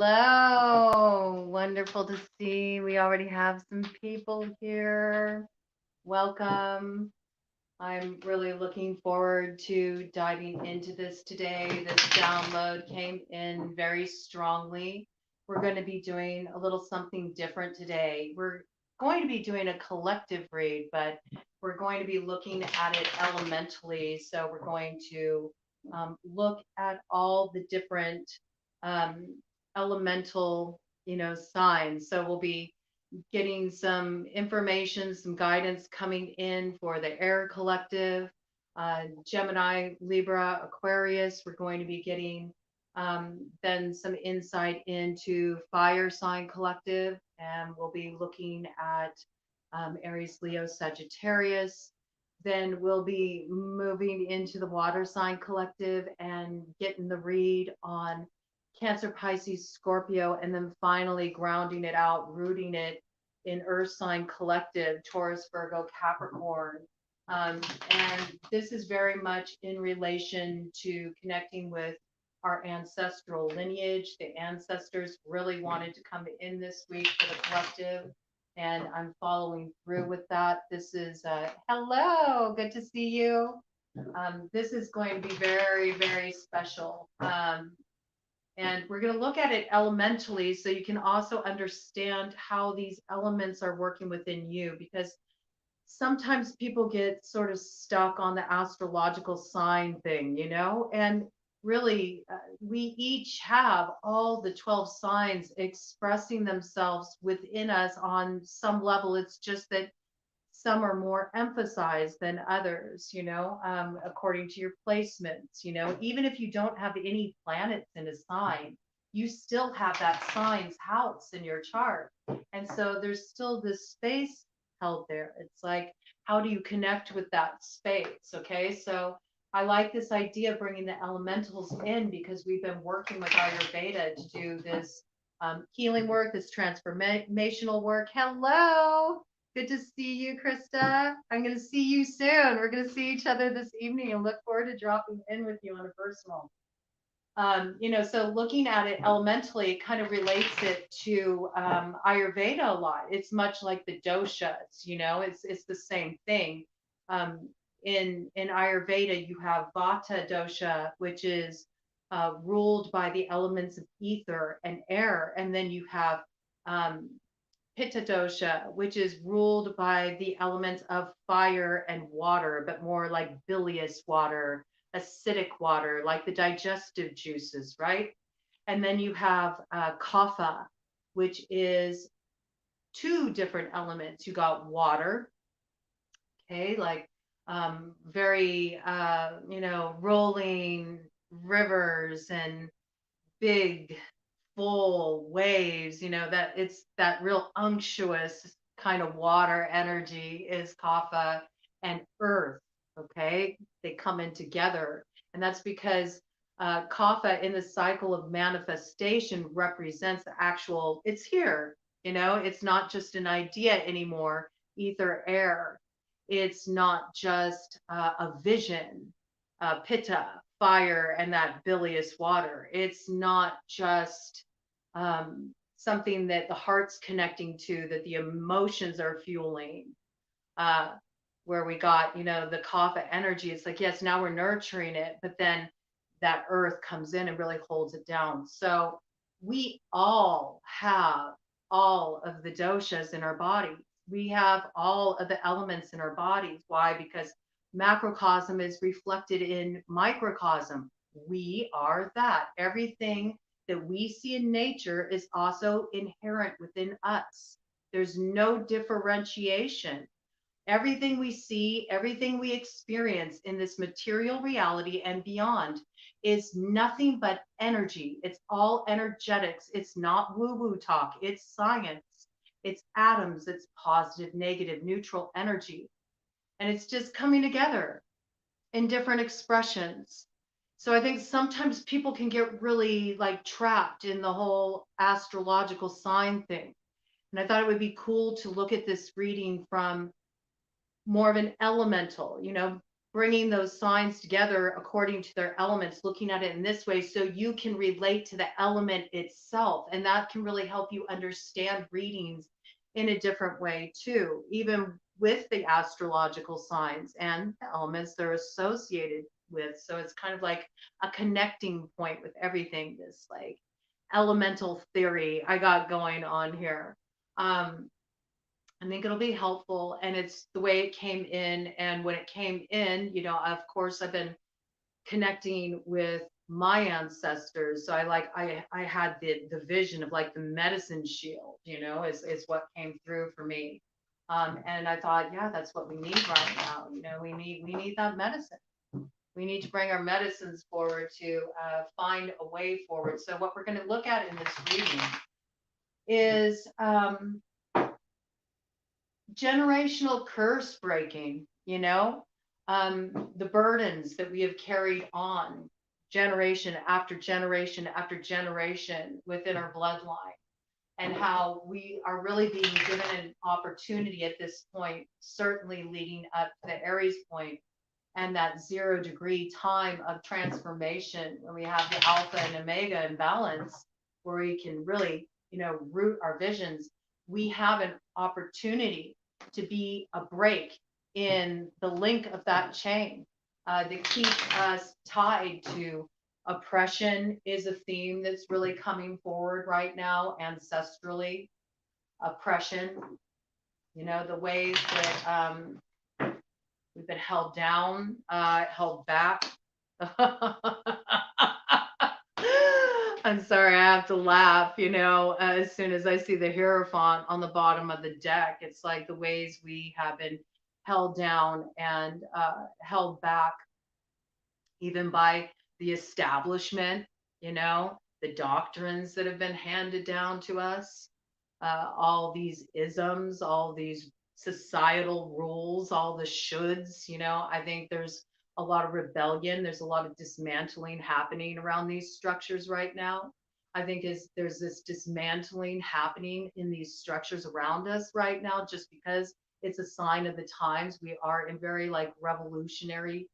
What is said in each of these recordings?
Hello. Wonderful to see. We already have some people here. Welcome. I'm really looking forward to diving into this today. This download came in very strongly. We're going to be doing a little something different today. We're going to be doing a collective read, but we're going to be looking at it elementally. So we're going to look at all the different um, elemental, signs. So we'll be getting some information, some guidance coming in for the air collective, Gemini, Libra, Aquarius. We're going to be getting then some insight into fire sign collective, and we'll be looking at Aries, Leo, Sagittarius. Then we'll be moving into the water sign collective and getting the read on Cancer, Pisces, Scorpio, and then finally grounding it out, rooting it in Earth sign collective, Taurus, Virgo, Capricorn. And this is very much in relation to connecting with our ancestral lineage. The ancestors really wanted to come in this week for the collective, and I'm following through with that. This is hello, good to see you. This is going to be very, very special. And we're going to look at it elementally so you can also understand how these elements are working within you, because sometimes people get sort of stuck on the astrological sign thing, and really we each have all the 12 signs expressing themselves within us on some level. It's just that some are more emphasized than others, according to your placements. Even if you don't have any planets in a sign, you still have that sign's house in your chart. And so there's still this space held there. It's like, how do you connect with that space? Okay. So I like this idea of bringing the elementals in, because we've been working with Ayurveda to do this healing work, this transformational work. Hello. Good to see you, Krista. I'm going to see you soon. We're going to see each other this evening and look forward to dropping in with you on a personal. So looking at it elementally, it kind of relates it to Ayurveda a lot. It's much like the doshas, it's the same thing. In Ayurveda, you have Vata dosha, which is ruled by the elements of ether and air, and then you have Pitta dosha, which is ruled by the elements of fire and water, but more like bilious water, acidic water, like the digestive juices, right? And then you have kapha, which is two different elements. You got water, okay, like very, rolling rivers and big full waves, that it's that real unctuous kind of water energy is kapha, and earth. Okay. They come in together. And that's because kapha in the cycle of manifestation represents the actual, it's here, it's not just an idea anymore, ether, air. It's not just a vision, pitta, fire, and that bilious water. It's not just something that the heart's connecting to, that the emotions are fueling. Where we got, the kapha energy. It's like, yes, now we're nurturing it, but then that earth comes in and really holds it down. So we all have all of the doshas in our body. We have all of the elements in our bodies. Why? Because macrocosm is reflected in microcosm. We are that. Everything that we see in nature is also inherent within us. There's no differentiation. Everything we see, everything we experience in this material reality and beyond is nothing but energy. It's all energetics. It's not woo-woo talk. It's science. It's atoms. It's positive, negative, neutral energy. And it's just coming together in different expressions. So I think sometimes people can get really like trapped in the whole astrological sign thing. And I thought it would be cool to look at this reading from more of an elemental, bringing those signs together according to their elements, looking at it in this way so you can relate to the element itself. And that can really help you understand readings in a different way too, even with the astrological signs and the elements they're associated with. So it's kind of like a connecting point with everything, this like elemental theory I got going on here. I think it'll be helpful, and it's the way it came in. And when it came in, of course, I've been connecting with my ancestors. So I had the vision of like the medicine shield, is what came through for me. And I thought, yeah, that's what we need right now. We need that medicine. We need to bring our medicines forward to find a way forward. So what we're going to look at in this reading is generational curse breaking, the burdens that we have carried on generation after generation after generation within our bloodline, and how we are really being given an opportunity at this point, certainly leading up to the Aries point and that 0 degree time of transformation when we have the alpha and omega in balance, where we can really, root our visions. We have an opportunity to be a break in the link of that chain that keeps us tied to oppression is a theme that's really coming forward right now ancestrally. Oppression, the ways that we've been held down, held back. I'm sorry, I have to laugh, as soon as I see the Hierophant on the bottom of the deck. It's like the ways we have been held down and held back, even by the establishment, the doctrines that have been handed down to us, all these isms, all these societal rules, all the shoulds. I think there's a lot of rebellion. There's a lot of dismantling happening around these structures right now. I think there's this dismantling happening in these structures around us right now, just because it's a sign of the times. We are in very like revolutionary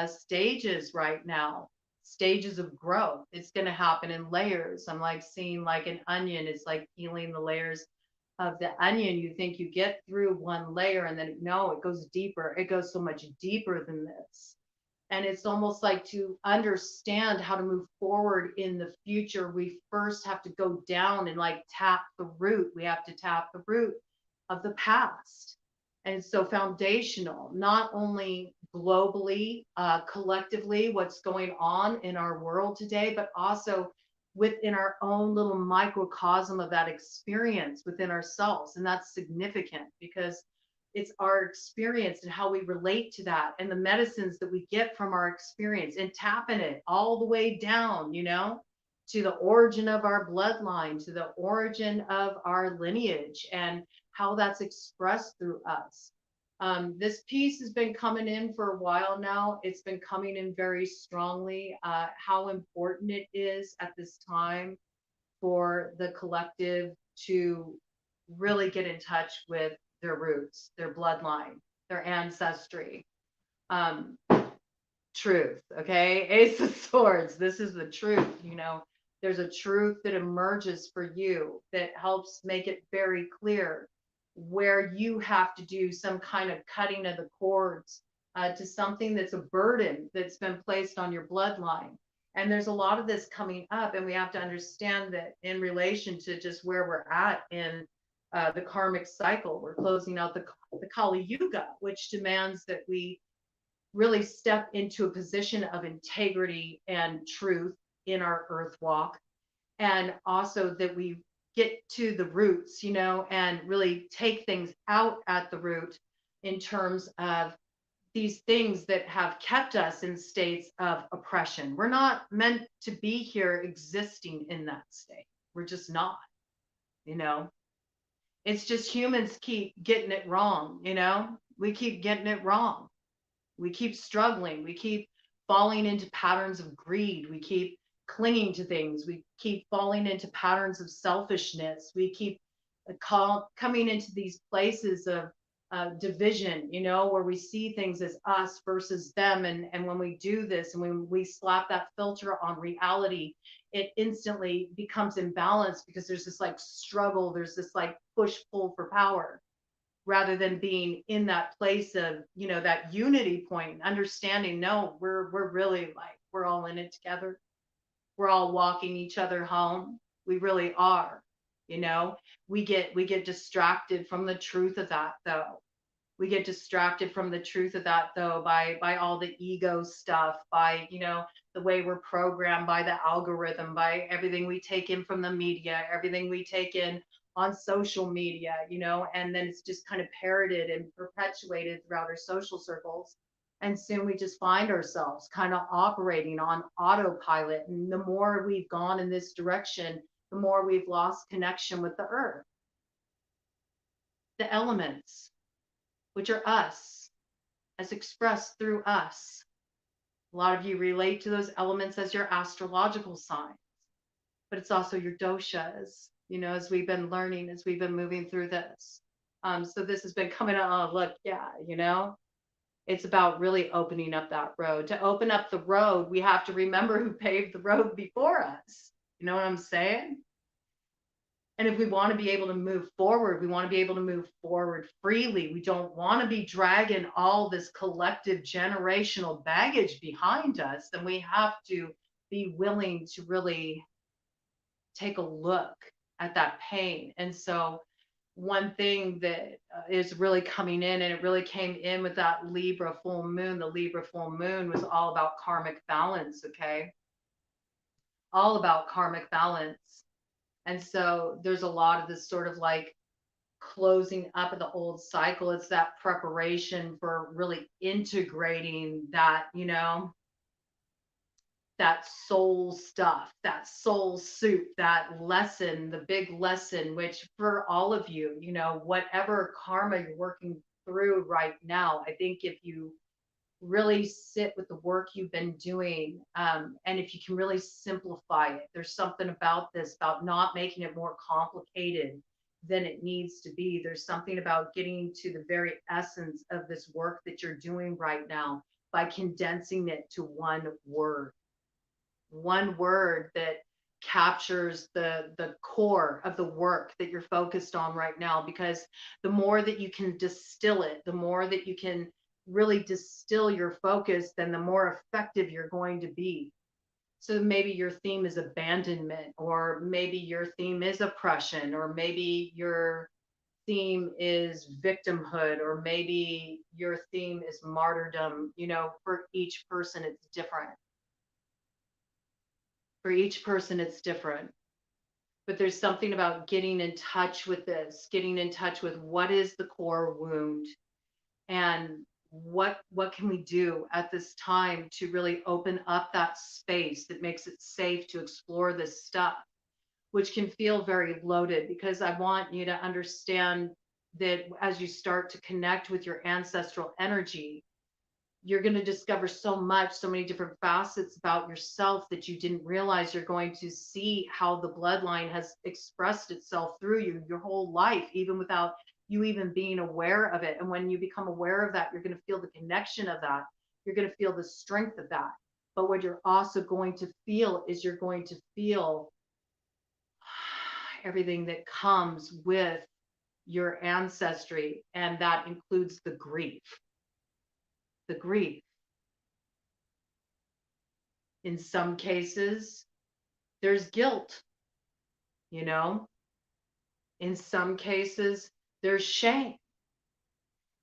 stages right now, stages of growth. It's going to happen in layers. I'm like seeing like an onion. It's like peeling the layers of the onion. You think you get through one layer, and then no, it goes deeper. It goes so much deeper than this. And it's almost like, to understand how to move forward in the future, we first have to go down and like tap the root. We have to tap the root of the past. And it's so foundational, not only globally, collectively, what's going on in our world today, but also within our own little microcosm of that experience within ourselves. And that's significant, because it's our experience and how we relate to that, and the medicines that we get from our experience, and tapping it all the way down, to the origin of our bloodline, to the origin of our lineage, and how that's expressed through us. This piece has been coming in for a while now. It's been coming in very strongly, how important it is at this time for the collective to really get in touch with their roots, their bloodline, their ancestry. Truth, okay? Ace of Swords, this is the truth. There's a truth that emerges for you that helps make it very clear where you have to do some kind of cutting of the cords to something that's a burden that's been placed on your bloodline. And there's a lot of this coming up, and we have to understand that in relation to just where we're at in the karmic cycle. We're closing out the Kali Yuga, which demands that we really step into a position of integrity and truth in our earth walk, and also that we get to the roots, and really take things out at the root in terms of these things that have kept us in states of oppression. We're not meant to be here existing in that state. We're just not, It's just humans keep getting it wrong, We keep getting it wrong. We keep struggling. We keep falling into patterns of greed. We keep clinging to things. We keep falling into patterns of selfishness. We keep coming into these places of division, where we see things as us versus them. And when we do this and when we slap that filter on reality, it instantly becomes imbalanced because there's this like struggle, there's this like push pull for power, rather than being in that place of, that unity point, understanding, no, we're really like, we're all in it together. We're all walking each other home. We really are. You know, we get distracted from the truth of that though. We get distracted from the truth of that though by all the ego stuff, by, the way we're programmed, by the algorithm, by everything we take in from the media, everything we take in on social media, and then it's just kind of parroted and perpetuated throughout our social circles. And soon we just find ourselves kind of operating on autopilot. And the more we've gone in this direction, the more we've lost connection with the earth, the elements, which are us, as expressed through us. A lot of you relate to those elements as your astrological signs, but it's also your doshas, as we've been learning, as we've been moving through this. So this has been coming out, oh, look, yeah, it's about really opening up that road. To open up the road, we have to remember who paved the road before us. You know what I'm saying? And if we want to be able to move forward, we want to be able to move forward freely. We don't want to be dragging all this collective generational baggage behind us. Then we have to be willing to really take a look at that pain. And so one thing that is really coming in, and it really came in with that Libra full moon, the Libra full moon was all about karmic balance, okay? All about karmic balance. And so there's a lot of this sort of like closing up of the old cycle. It's that preparation for really integrating that, that soul stuff, that soul soup, that lesson, the big lesson, which for all of you, whatever karma you're working through right now, I think if you really sit with the work you've been doing, and if you can really simplify it, there's something about this, about not making it more complicated than it needs to be. There's something about getting to the very essence of this work that you're doing right now by condensing it to one word that captures the core of the work that you're focused on right now. Because the more that you can distill it, the more that you can really distill your focus, then the more effective you're going to be. So maybe your theme is abandonment, or maybe your theme is oppression, or maybe your theme is victimhood, or maybe your theme is martyrdom. For each person it's different. For each person it's different. But there's something about getting in touch with this, getting in touch with what is the core wound, and what can we do at this time to really open up that space that makes it safe to explore this stuff, which can feel very loaded. Because I want you to understand that as you start to connect with your ancestral energy, you're going to discover so much, so many different facets about yourself that you didn't realize. You're going to see how the bloodline has expressed itself through you your whole life, even without you even being aware of it. And when you become aware of that, you're going to feel the connection of that. You're going to feel the strength of that. But what you're also going to feel is you're going to feel everything that comes with your ancestry. And that includes the grief. The grief. In some cases, there's guilt, In some cases, there's shame.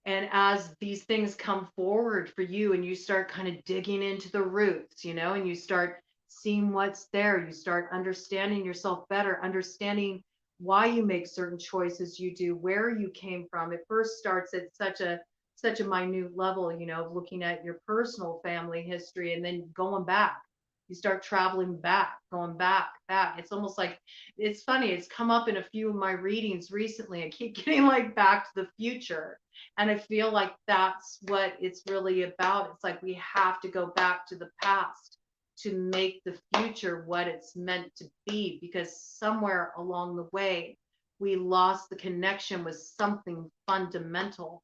And as these things come forward for you and you start kind of digging into the roots, and you start seeing what's there, you start understanding yourself better, understanding why you make certain choices you do, where you came from. It first starts at such a minute level, looking at your personal family history, and then going back. You start traveling back, going back. It's almost like, it's funny, it's come up in a few of my readings recently. I keep getting like back to the future. And I feel like that's what it's really about. It's like we have to go back to the past to make the future what it's meant to be, because somewhere along the way, we lost the connection with something fundamental.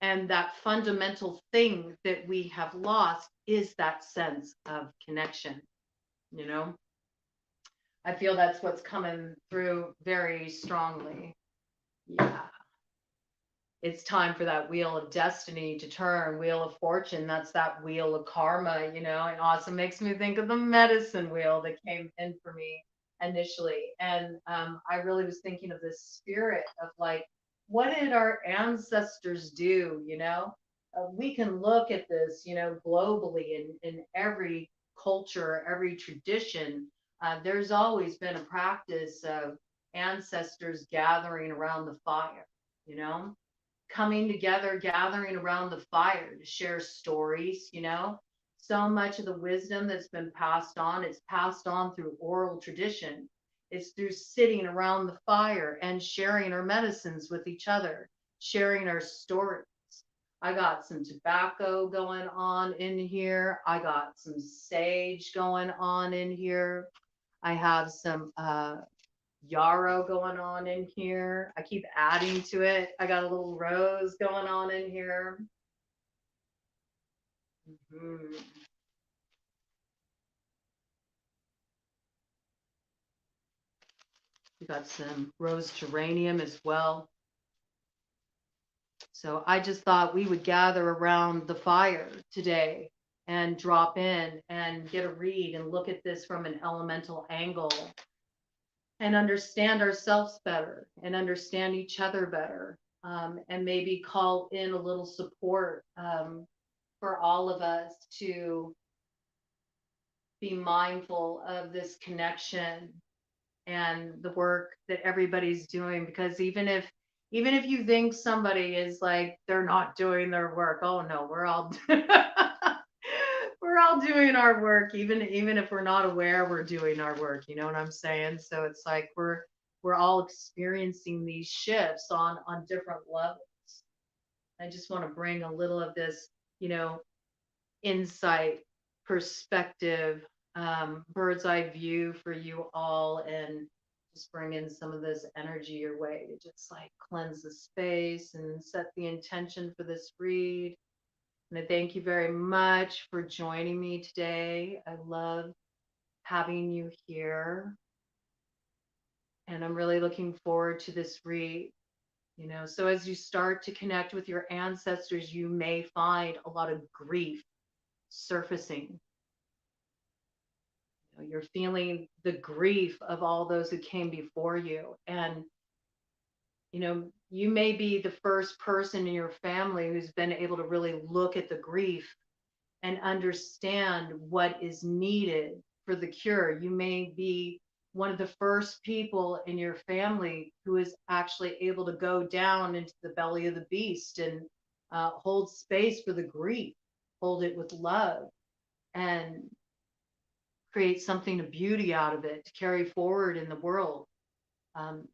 And that fundamental thing that we have lost is that sense of connection, you know? I feel that's what's coming through very strongly. Yeah. It's time for that wheel of destiny to turn, wheel of fortune. That's that wheel of karma, you know. It also makes me think of the medicine wheel that came in for me initially. And I really was thinking of this spirit of like, what did our ancestors do, you know? We can look at this, you know, globally in every culture, every tradition. There's always been a practice of ancestors gathering around the fire, you know, coming together, gathering around the fire to share stories, you know. So much of the wisdom that's been passed on, it's passed on through oral tradition. It's through sitting around the fire and sharing our medicines with each other, sharing our stories. I got some tobacco going on in here. I got some sage going on in here. I have some yarrow going on in here. I keep adding to it. I got a little rose going on in here. Mm-hmm. We got some rose geranium as well. So I just thought we would gather around the fire today and drop in and get a read and look at this from an elemental angle and understand ourselves better and understand each other better, and maybe call in a little support, for all of us to be mindful of this connection and the work that everybody's doing. Because even if you think somebody is like they're not doing their work, oh no, we're all we're all doing our work. Even if we're not aware, we're doing our work, you know what I'm saying? So it's like we're all experiencing these shifts on different levels. I just want to bring a little of this, you know, insight, perspective, bird's eye view for you all, and just bring in some of this energy your way to just like cleanse the space and set the intention for this read. And I thank you very much for joining me today. I love having you here. And I'm really looking forward to this read. You know, so as you start to connect with your ancestors, you may find a lot of grief surfacing. You know, you're feeling the grief of all those who came before you. And, you know, you may be the first person in your family who's been able to really look at the grief and understand what is needed for the cure. You may be one of the first people in your family who is actually able to go down into the belly of the beast and hold space for the grief, hold it with love, and create something of beauty out of it to carry forward in the world,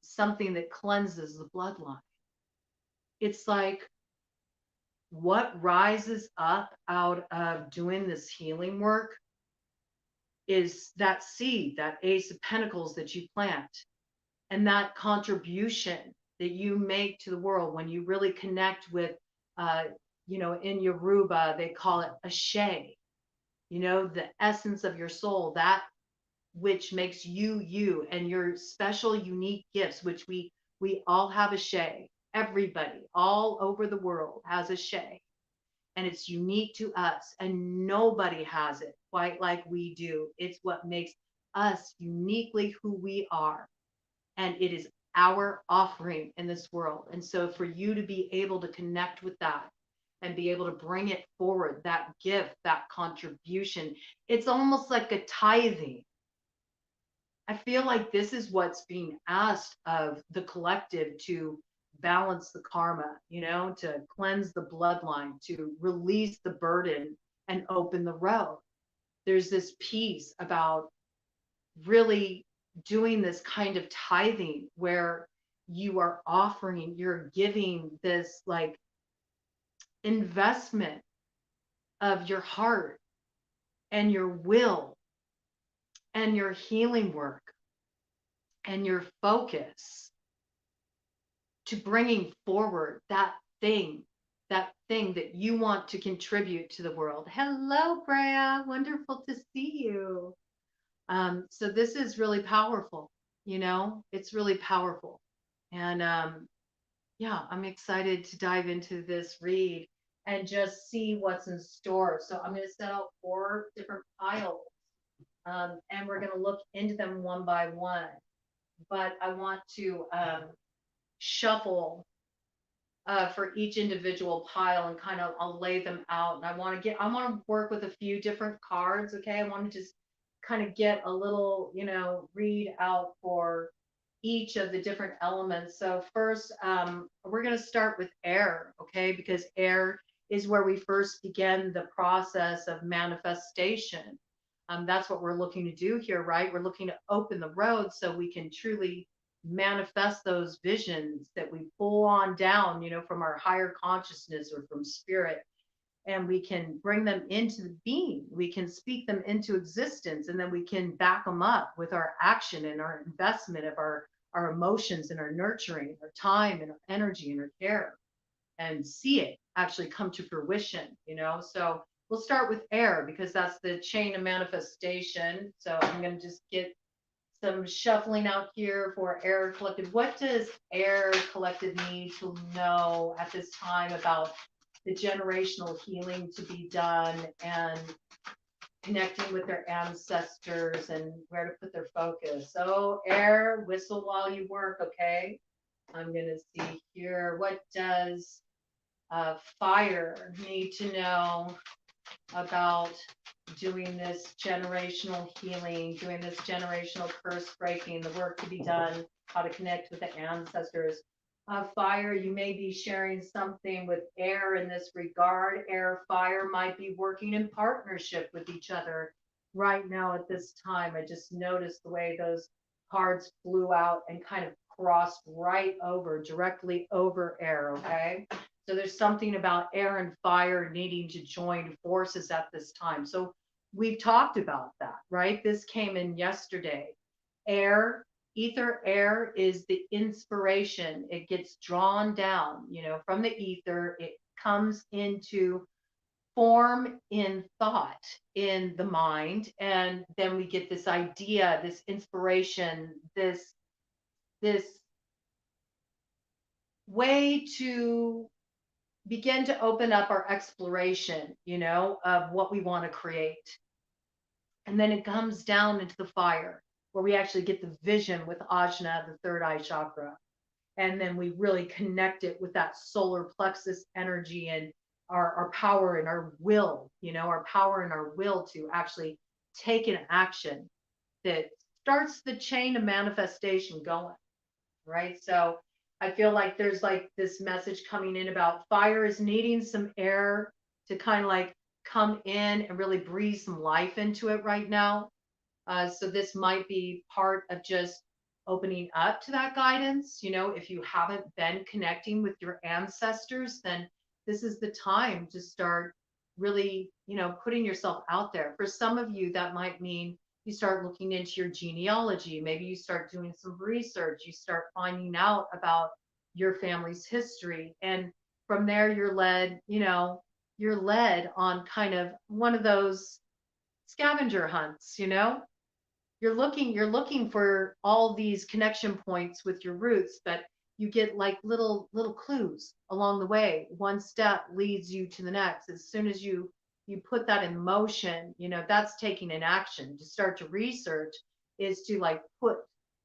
something that cleanses the bloodline. It's like what rises up out of doing this healing work is that seed, that ace of pentacles that you plant, and that contribution that you make to the world when you really connect with, uh, you know, in Yoruba, they call it a shay, you know, the essence of your soul, that which makes you you and your special unique gifts, which we all have a shay. Everybody all over the world has a shay, and it's unique to us, and nobody has it quite like we do. It's what makes us uniquely who we are, and it is our offering in this world. And so for you to be able to connect with that and be able to bring it forward, that gift, that contribution, it's almost like a tithing. I feel like this is what's being asked of the collective, to balance the karma, you know, to cleanse the bloodline, to release the burden and open the road. There's this piece about really doing this kind of tithing where you are offering, you're giving this like investment of your heart and your will and your healing work and your focus to bringing forward that thing that thing that you want to contribute to the world. Hello, Brea. Wonderful to see you. So this is really powerful. It's really powerful. And yeah, I'm excited to dive into this read and just see what's in store. So I'm going to set out 4 different piles, and we're going to look into them one by one. But I want to shuffle for each individual pile and kind of I'll lay them out. And I want to work with a few different cards. Okay. I want to just kind of get a little, read out for each of the different elements. So first, we're going to start with air. Okay. Because air is where we first begin the process of manifestation. That's what we're looking to do here, right? We're looking to open the road so we can truly manifest those visions that we pull on down, from our higher consciousness or from spirit, and we can bring them into the being. We can speak them into existence, and then we can back them up with our action and our investment of our emotions and our nurturing, our time and our energy and our care, and see it actually come to fruition. So we'll start with air because that's the chain of manifestation. So I'm going to just get some shuffling out here for air collective. What does air collective need to know at this time about the generational healing to be done and connecting with their ancestors and where to put their focus? So air, whistle while you work, okay? I'm going to see here. What does fire need to know about doing this generational healing, doing this generational curse breaking, the work to be done, how to connect with the ancestors? Fire, you may be sharing something with air in this regard. Air, fire might be working in partnership with each other right now at this time. I just noticed the way those cards flew out and kind of crossed right over, directly over air, okay? So there's something about air and fire needing to join forces at this time. So we've talked about that, right? This came in yesterday. Air, ether air is the inspiration. It gets drawn down, from the ether. It comes into form in thought in the mind. And then we get this idea, this inspiration, this way to begin to open up our exploration, of what we want to create. And then it comes down into the fire where we actually get the vision with Ajna, the third eye chakra. And then we really connect it with that solar plexus energy and our power and our will, our power and our will to actually take an action that starts the chain of manifestation going, right? So I feel like there's like this message coming in about fire is needing some air to kind of like come in and really breathe some life into it right now. So this might be part of just opening up to that guidance. If you haven't been connecting with your ancestors, then this is the time to start really, putting yourself out there. For some of you, that might mean you start looking into your genealogy. Maybe you start doing some research. You start finding out about your family's history. And from there, you're led on kind of one of those scavenger hunts. You're looking for all these connection points with your roots, but you get like little clues along the way. One step leads you to the next. As soon as you put that in motion, that's taking an action. To start to research is to like put,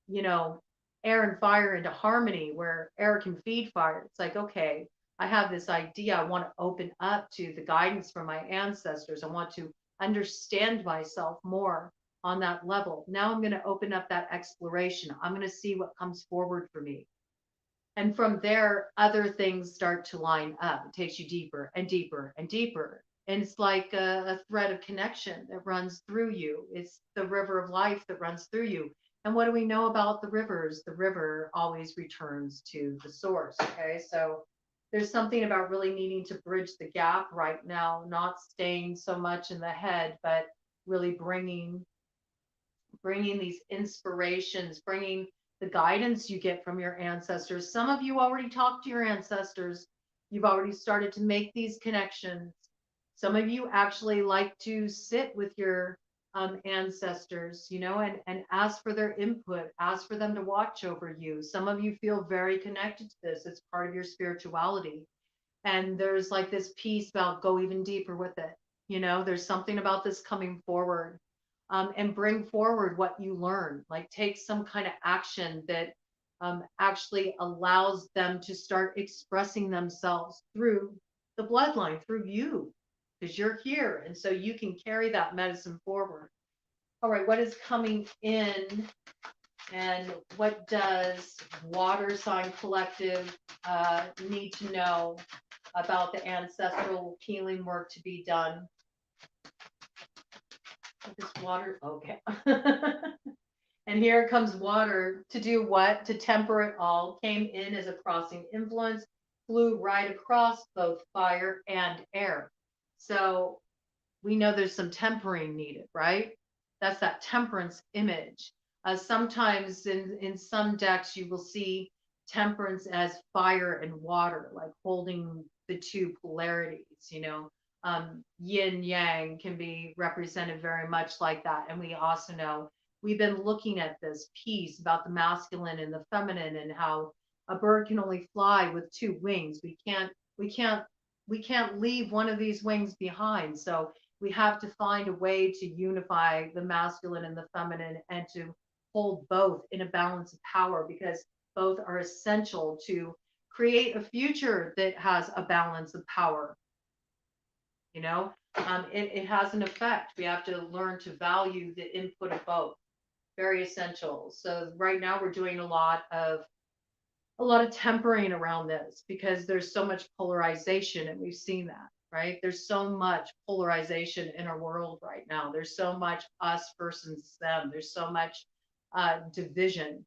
you know air and fire into harmony where air can feed fire. It's like, okay, I have this idea. I want to open up to the guidance from my ancestors. I want to understand myself more on that level. Now I'm going to open up that exploration. I'm going to see what comes forward for me. And from there, other things start to line up. It takes you deeper and deeper and deeper. And it's like a thread of connection that runs through you. It's the river of life that runs through you. And what do we know about the rivers? The river always returns to the source. Okay. So there's something about really needing to bridge the gap right now, not staying so much in the head, but really bringing these inspirations, bringing the guidance you get from your ancestors. Some of you already talked to your ancestors, You've already started to make these connections. Some of you actually like to sit with your ancestors, and ask for their input, ask for them to watch over you. Some of you feel very connected to this. It's part of your spirituality. And there's like this piece about go even deeper with it. There's something about this coming forward, and bring forward what you learn, like take some kind of action that actually allows them to start expressing themselves through the bloodline, through you, because you're here. And so you can carry that medicine forward. All right, what is coming in, and what does Water Sign Collective need to know about the ancestral healing work to be done? This water, okay. And here comes water to do what? To temper it all. Came in as a crossing influence, flew right across both fire and air. So we know there's some tempering needed, right? That's that temperance image. Sometimes in some decks, you will see temperance as fire and water, like holding the two polarities, yin yang can be represented very much like that. And we also know we've been looking at this piece about the masculine and the feminine, and how a bird can only fly with two wings. We can't leave one of these wings behind. So we have to find a way to unify the masculine and the feminine, and to hold both in a balance of power, because both are essential to create a future that has a balance of power. It has an effect. We have to learn to value the input of both. Very essential. So right now we're doing a lot of tempering around this, because there's so much polarization, and we've seen that, right? There's so much polarization in our world right now. There's so much us versus them. There's so much division,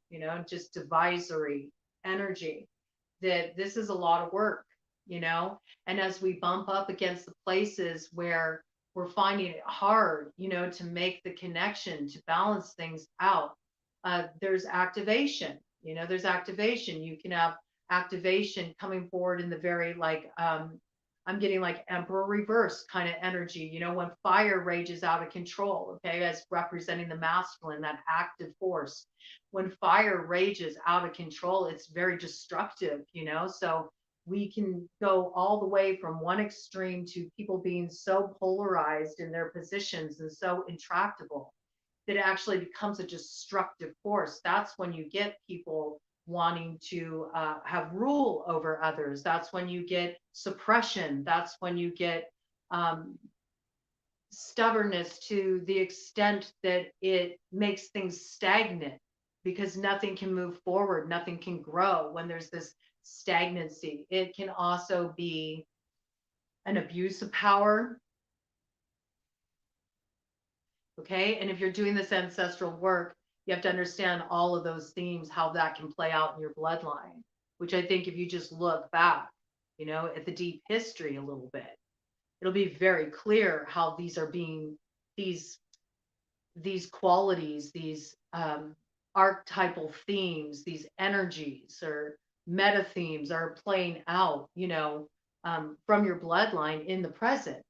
just divisory energy, that this is a lot of work, and as we bump up against the places where we're finding it hard, to make the connection, to balance things out, there's activation. There's activation. You can have activation coming forward in the very, like, I'm getting like emperor reverse kind of energy, when fire rages out of control, okay, as representing the masculine, that active force. When fire rages out of control, it's very destructive, so we can go all the way from one extreme to people being so polarized in their positions and so intractable that it actually becomes a destructive force. That's when you get people wanting to have rule over others. That's when you get suppression. That's when you get stubbornness to the extent that it makes things stagnant, because nothing can move forward, nothing can grow when there's this stagnancy. It can also be an abuse of power. Okay. And if you're doing this ancestral work, you have to understand all of those themes, how that can play out in your bloodline, which I think if you just look back, at the deep history a little bit, it'll be very clear how these are being, these qualities, these archetypal themes, these energies or meta themes are playing out, from your bloodline in the present.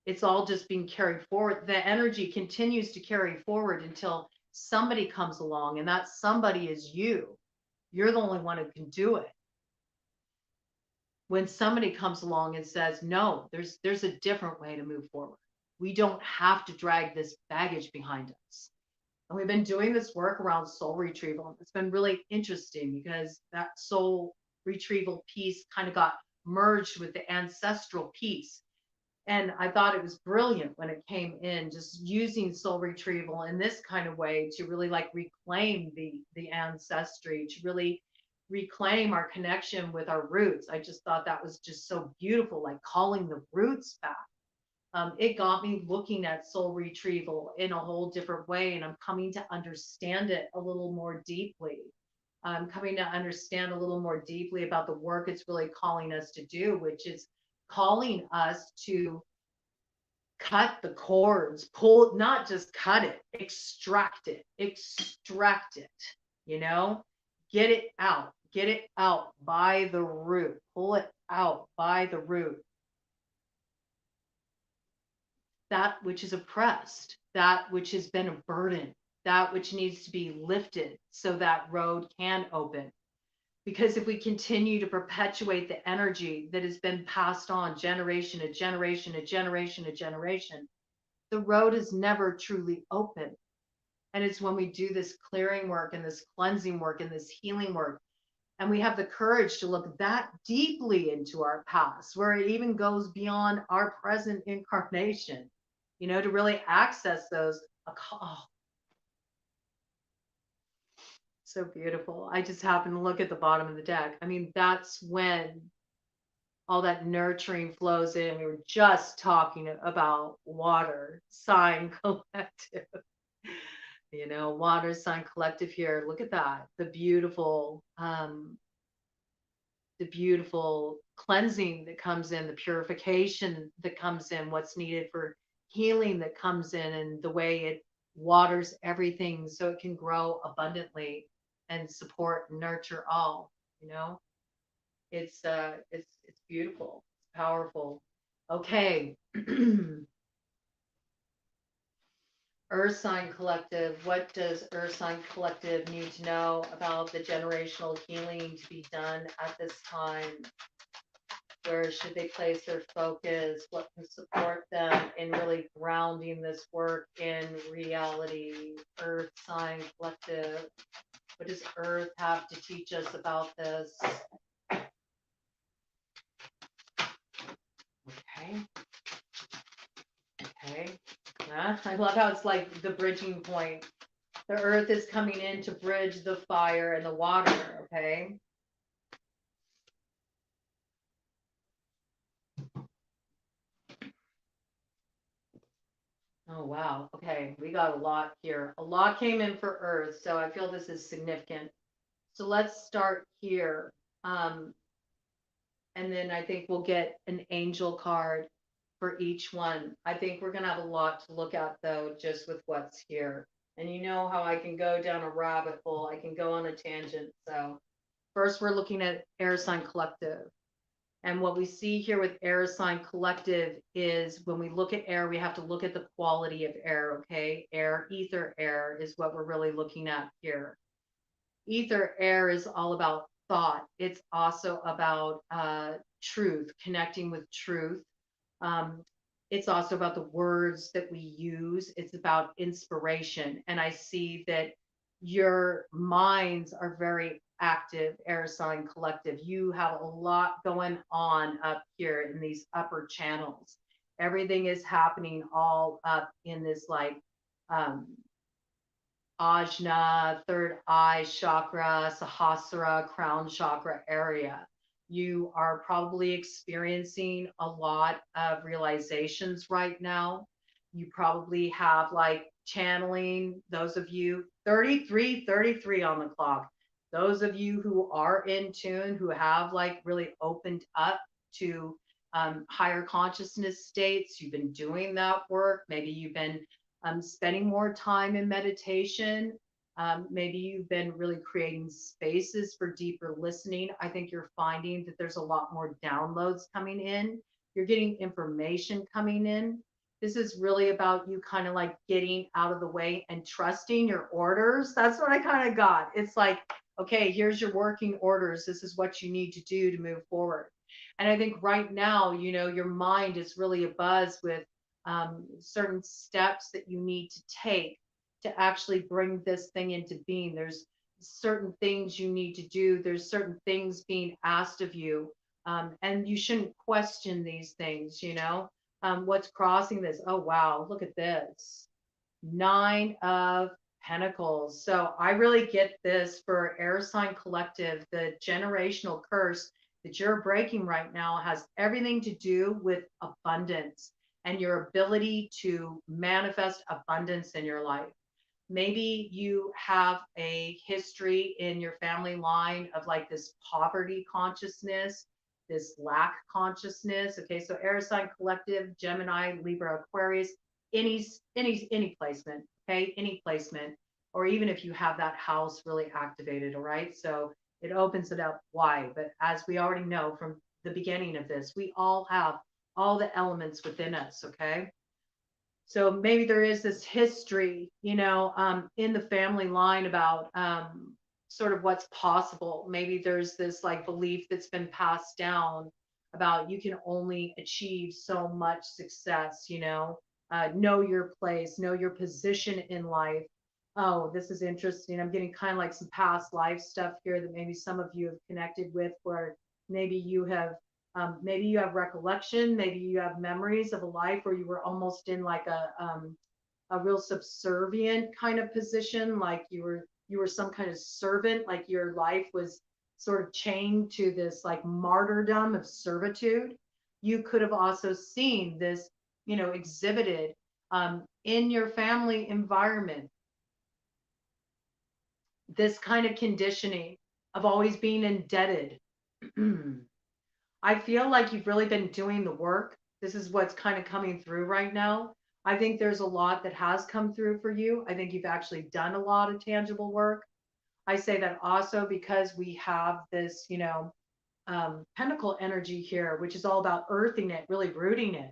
It's all just being carried forward. The energy continues to carry forward until somebody comes along, and that somebody is you. You're the only one who can do it. When somebody comes along and says, no, there's a different way to move forward. We don't have to drag this baggage behind us. And we've been doing this work around soul retrieval. It's been really interesting, because that soul retrieval piece kind of got merged with the ancestral piece. And I thought it was brilliant when it came in, just using soul retrieval in this kind of way to really like reclaim the ancestry, to really reclaim our connection with our roots. I just thought that was just so beautiful, like calling the roots back. It got me looking at soul retrieval in a whole different way, and I'm coming to understand it a little more deeply. I'm coming to understand a little more deeply about the work it's really calling us to do, which is calling us to cut the cords, pull, not just cut it, extract it, get it out by the root, pull it out by the root. That which is oppressed, that which has been a burden, that which needs to be lifted so that road can open. Because if we continue to perpetuate the energy that has been passed on generation to generation to generation to generation, the road is never truly open. And it's when we do this clearing work and this cleansing work and this healing work, and we have the courage to look that deeply into our past, where it even goes beyond our present incarnation, to really access those. Oh, so beautiful. I just happened to look at the bottom of the deck. I mean, that's when all that nurturing flows in. We were just talking about water sign collective. Water sign collective here. Look at that. The beautiful cleansing that comes in, the purification that comes in, what's needed for healing that comes in, and the way it waters everything so it can grow abundantly and support and nurture all. It's beautiful, it's powerful. Okay. Earth Sign Collective, what does Earth Sign Collective need to know about the generational healing to be done at this time? Where should they place their focus? What can support them in really grounding this work in reality? Earth Sign Collective, what does Earth have to teach us about this? Okay. Okay. I love how it's like the bridging point. The earth is coming in to bridge the fire and the water, okay? Oh, wow. Okay, we got a lot here. A lot came in for earth, so I feel this is significant. So let's start here. And then I think we'll get an angel card for each one. I think we're going to have a lot to look at, though, just with what's here. And you know how I can go down a rabbit hole, I can go on a tangent. So first, we're looking at air sign collective. And what we see here with air sign collective is when we look at air, we have to look at the quality of air, okay? Air, ether air is what we're really looking at here. Ether air is all about thought. It's also about truth, connecting with truth. Um, it's also about the words that we use. It's about inspiration. And I see that your minds are very active, air sign collective. You have a lot going on up here in these upper channels. Everything is happening all up in this like ajna, third eye chakra, sahasrara, crown chakra area. You are probably experiencing a lot of realizations right now. You probably have like channeling, those of you 33 on the clock. Those of you who are in tune, who have like really opened up to higher consciousness states, you've been doing that work. Maybe you've been spending more time in meditation. Maybe you've been really creating spaces for deeper listening. I think you're finding that there's a lot more downloads coming in. You're getting information coming in. This is really about you kind of like getting out of the way and trusting your orders. That's what I kind of got. It's like, okay, here's your working orders. This is what you need to do to move forward. And I think right now, your mind is really abuzz with certain steps that you need to take to actually bring this thing into being. There's certain things you need to do. There's certain things being asked of you. And you shouldn't question these things, what's crossing this. Oh, wow, look at this. 9 of Pentacles. So I really get this for air sign collective. The generational curse that you're breaking right now has everything to do with abundance and your ability to manifest abundance in your life. Maybe you have a history in your family line of like this poverty consciousness, this lack consciousness. Okay, so air sign collective, Gemini, Libra, Aquarius, any placement, okay, any placement, or even if you have that house really activated, all right? So it opens it up wide. But as we already know from the beginning of this. We all have all the elements within us, okay? So maybe there is this history, in the family line about sort of what's possible. Maybe there's this like belief that's been passed down about you can only achieve so much success, know your place, know your position in life. Oh, this is interesting. I'm getting kind of like some past life stuff here that maybe some of you have connected with, where maybe maybe you have recollection, maybe you have memories of a life where you were almost in like a real subservient kind of position, like you were some kind of servant, like your life was sort of chained to this like martyrdom of servitude. You could have also seen this, exhibited in your family environment, this kind of conditioning of always being indebted. I feel like you've really been doing the work. This is what's kind of coming through right now. I think there's a lot that has come through for you. I think you've actually done a lot of tangible work. I say that also because we have this, pentacle energy here, which is all about earthing it, really rooting it.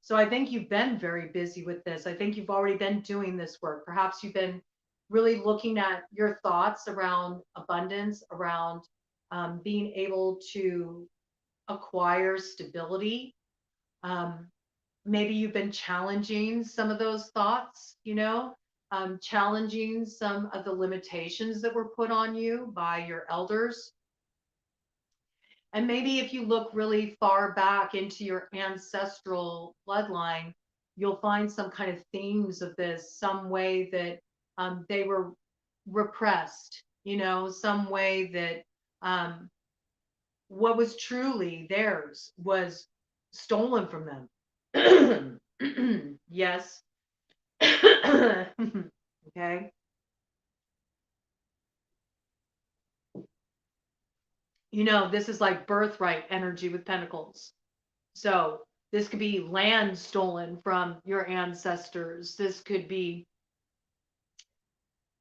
So I think you've been very busy with this. I think you've already been doing this work. Perhaps you've been really looking at your thoughts around abundance, around being able to acquire stability. Um, Maybe you've been challenging some of those thoughts, challenging some of the limitations that were put on you by your elders. And maybe if you look really far back into your ancestral bloodline, you'll find some kind of themes of this, some way that they were repressed, some way that what was truly theirs was stolen from them. Yes. Okay. This is like birthright energy with pentacles. So this could be land stolen from your ancestors. This could be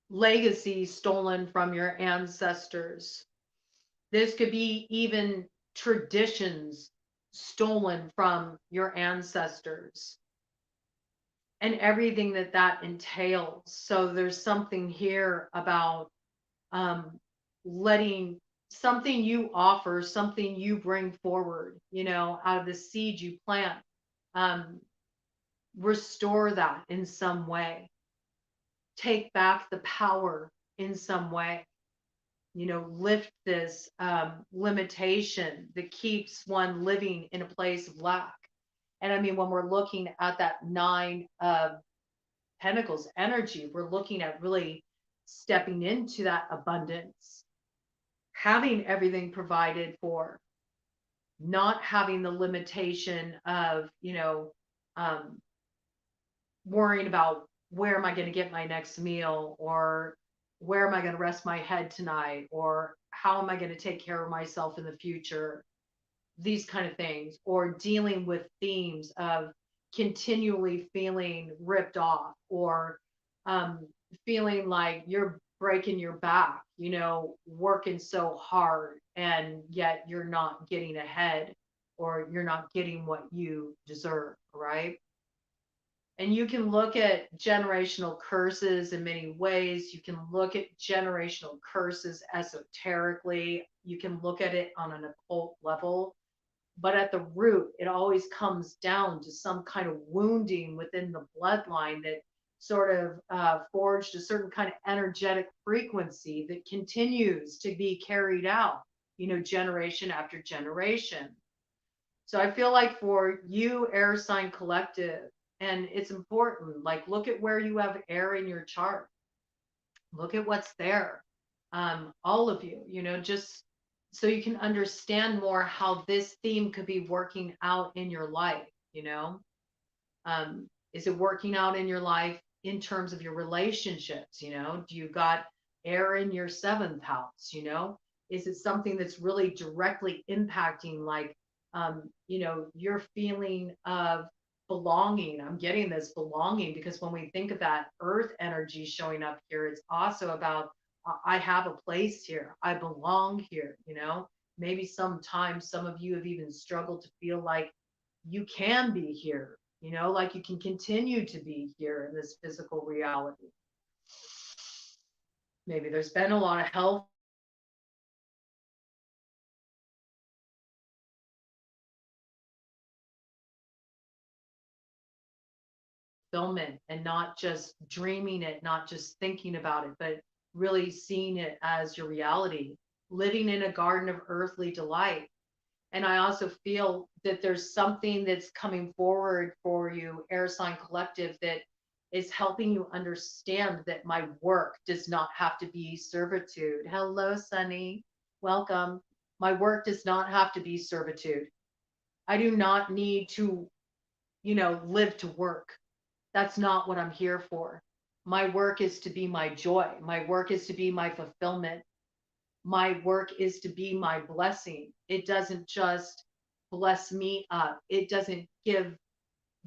legacy stolen from your ancestors. This could be even traditions stolen from your ancestors and everything that that entails. So there's something here about letting something you offer, something you bring forward, out of the seed you plant, um, restore that in some way, take back the power in some way, lift this limitation that keeps one living in a place of lack. And I mean, when we're looking at that nine of pentacles energy, we're looking at really stepping into that abundance, having everything provided for, not having the limitation of, um, worrying about where am I going to get my next meal, or where am I going to rest my head tonight, or how am I going to take care of myself in the future, these kind of things, or dealing with themes of continually feeling ripped off, or feeling like you're breaking your back, working so hard, and yet you're not getting ahead, or you're not getting what you deserve, right? And you can look at generational curses in many ways. You can look at generational curses esoterically. You can look at it on an occult level. But at the root, it always comes down to some kind of wounding within the bloodline that sort of forged a certain kind of energetic frequency that continues to be carried out, generation after generation. So I feel like for you, air sign collective, and it's important, like look at where you have air in your chart. Look at what's there. All of you, just so you can understand more how this theme could be working out in your life, is it working out in your life in terms of your relationships? Do you got air in your seventh house? Is it something that's really directly impacting, like, your feeling of belonging? I'm getting this belonging because when we think of that earth energy showing up here, it's also about I have a place here. I belong here, Maybe sometimes some of you have even struggled to feel like you can be here, like you can continue to be here in this physical reality. Maybe there's been a lot of health fulfillment, and not just dreaming it, not just thinking about it, but really seeing it as your reality, living in a garden of earthly delight. And I also feel that there's something that's coming forward for you, Air Sign Collective, that is helping you understand that my work does not have to be servitude. Hello, Sunny. Welcome. My work does not have to be servitude. I do not need to, live to work. That's not what I'm here for. My work is to be my joy. My work is to be my fulfillment. My work is to be my blessing. It doesn't just bless me up. It doesn't give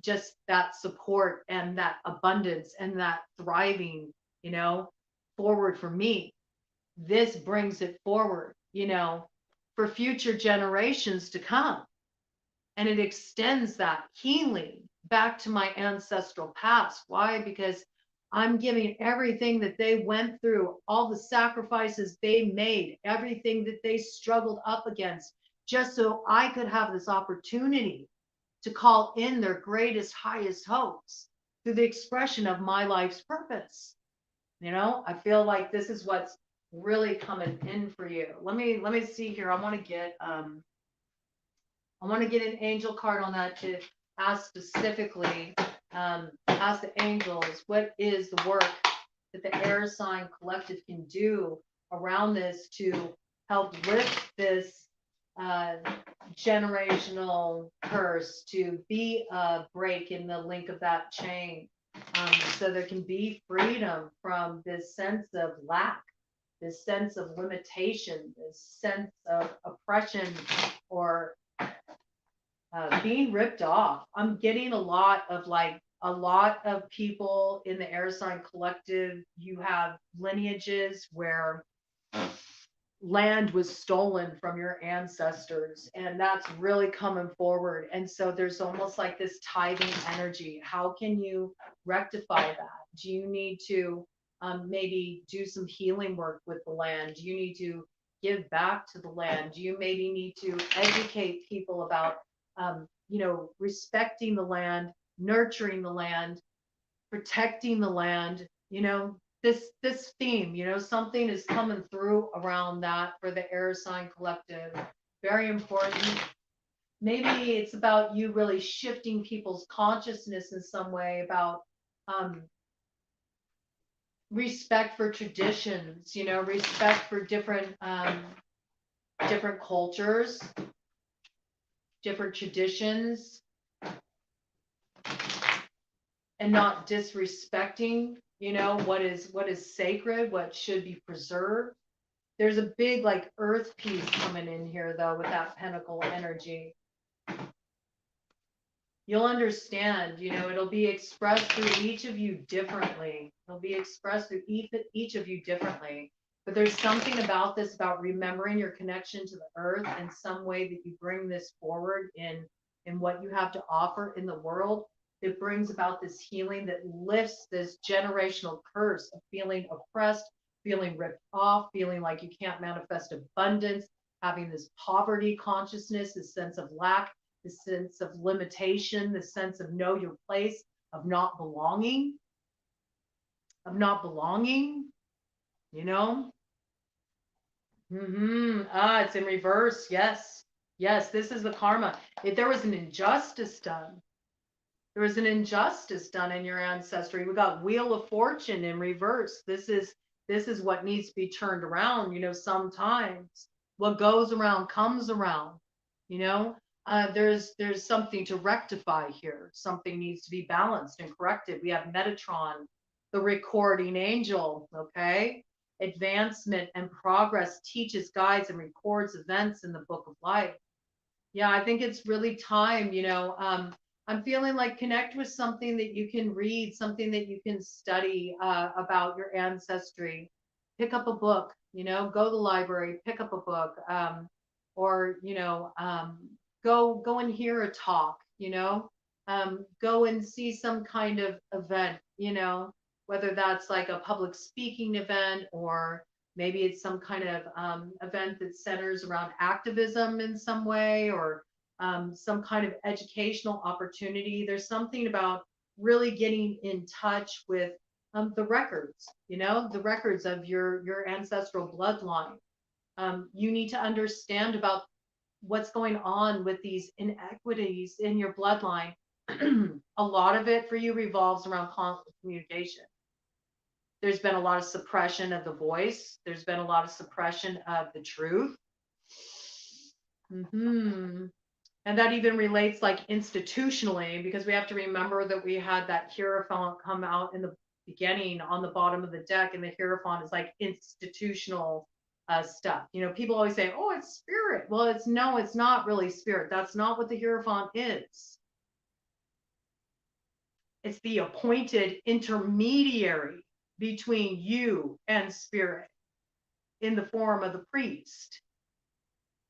just that support and that abundance and that thriving, forward for me. This brings it forward, for future generations to come. And it extends that healing back to my ancestral past. Why? Because I'm giving everything that they went through, all the sacrifices they made, everything that they struggled up against, just so I could have this opportunity to call in their greatest, highest hopes through the expression of my life's purpose. I feel like this is what's really coming in for you. Let me see here. I want to get an angel card on that to ask specifically, ask the angels, what is the work that the Air Sign Collective can do around this to help lift this generational curse, to be a break in the link of that chain, so there can be freedom from this sense of lack, this sense of limitation, this sense of oppression, or being ripped off. I'm getting a lot of people in the Air Sign Collective. You have lineages where land was stolen from your ancestors, and that's really coming forward. And so there's almost like this tithing energy. How can you rectify that? Do you need to maybe do some healing work with the land? Do you need to give back to the land? Do you maybe need to educate people about respecting the land, nurturing the land, protecting the land, this theme, something is coming through around that for the Air Sign Collective. Very important. Maybe it's about you really shifting people's consciousness in some way about respect for traditions, respect for different cultures, different traditions, and not disrespecting, what is sacred, what should be preserved. There's a big like earth piece coming in here though with that pentacle energy. You'll understand, it'll be expressed through each of you differently. It'll be expressed through each of you differently. But there's something about this, about remembering your connection to the earth and some way that you bring this forward in what you have to offer in the world. It brings about this healing that lifts this generational curse of feeling oppressed, feeling ripped off, feeling like you can't manifest abundance, having this poverty consciousness, this sense of lack, this sense of limitation, this sense of know your place, of not belonging, It's in reverse. Yes, this is the karma. If there was an injustice done, in your ancestry. We got Wheel of Fortune in reverse. This is what needs to be turned around. Sometimes what goes around comes around. There's something to rectify here. Something needs to be balanced and corrected. We have Metatron, the recording angel. Okay. Advancement and progress teaches, guides, and records events in the book of life. Yeah, I think it's really time, I'm feeling like connect with something that you can read, something that you can study about your ancestry. Pick up a book, go to the library, pick up a book. or, go and hear a talk, go and see some kind of event, whether that's like a public speaking event, or maybe it's some kind of event that centers around activism in some way, or some kind of educational opportunity. There's something about really getting in touch with the records, the records of your ancestral bloodline. You need to understand about what's going on with these inequities in your bloodline. A lot of it for you revolves around conflict communication. There's been a lot of suppression of the voice. There's been a lot of suppression of the truth. And that even relates like institutionally, because we have to remember that we had that Hierophant come out in the beginning on the bottom of the deck, and the Hierophant is like institutional stuff. People always say, oh, it's spirit. Well, it's not really spirit. That's not what the Hierophant is. It's the appointed intermediary between you and spirit in the form of the priest.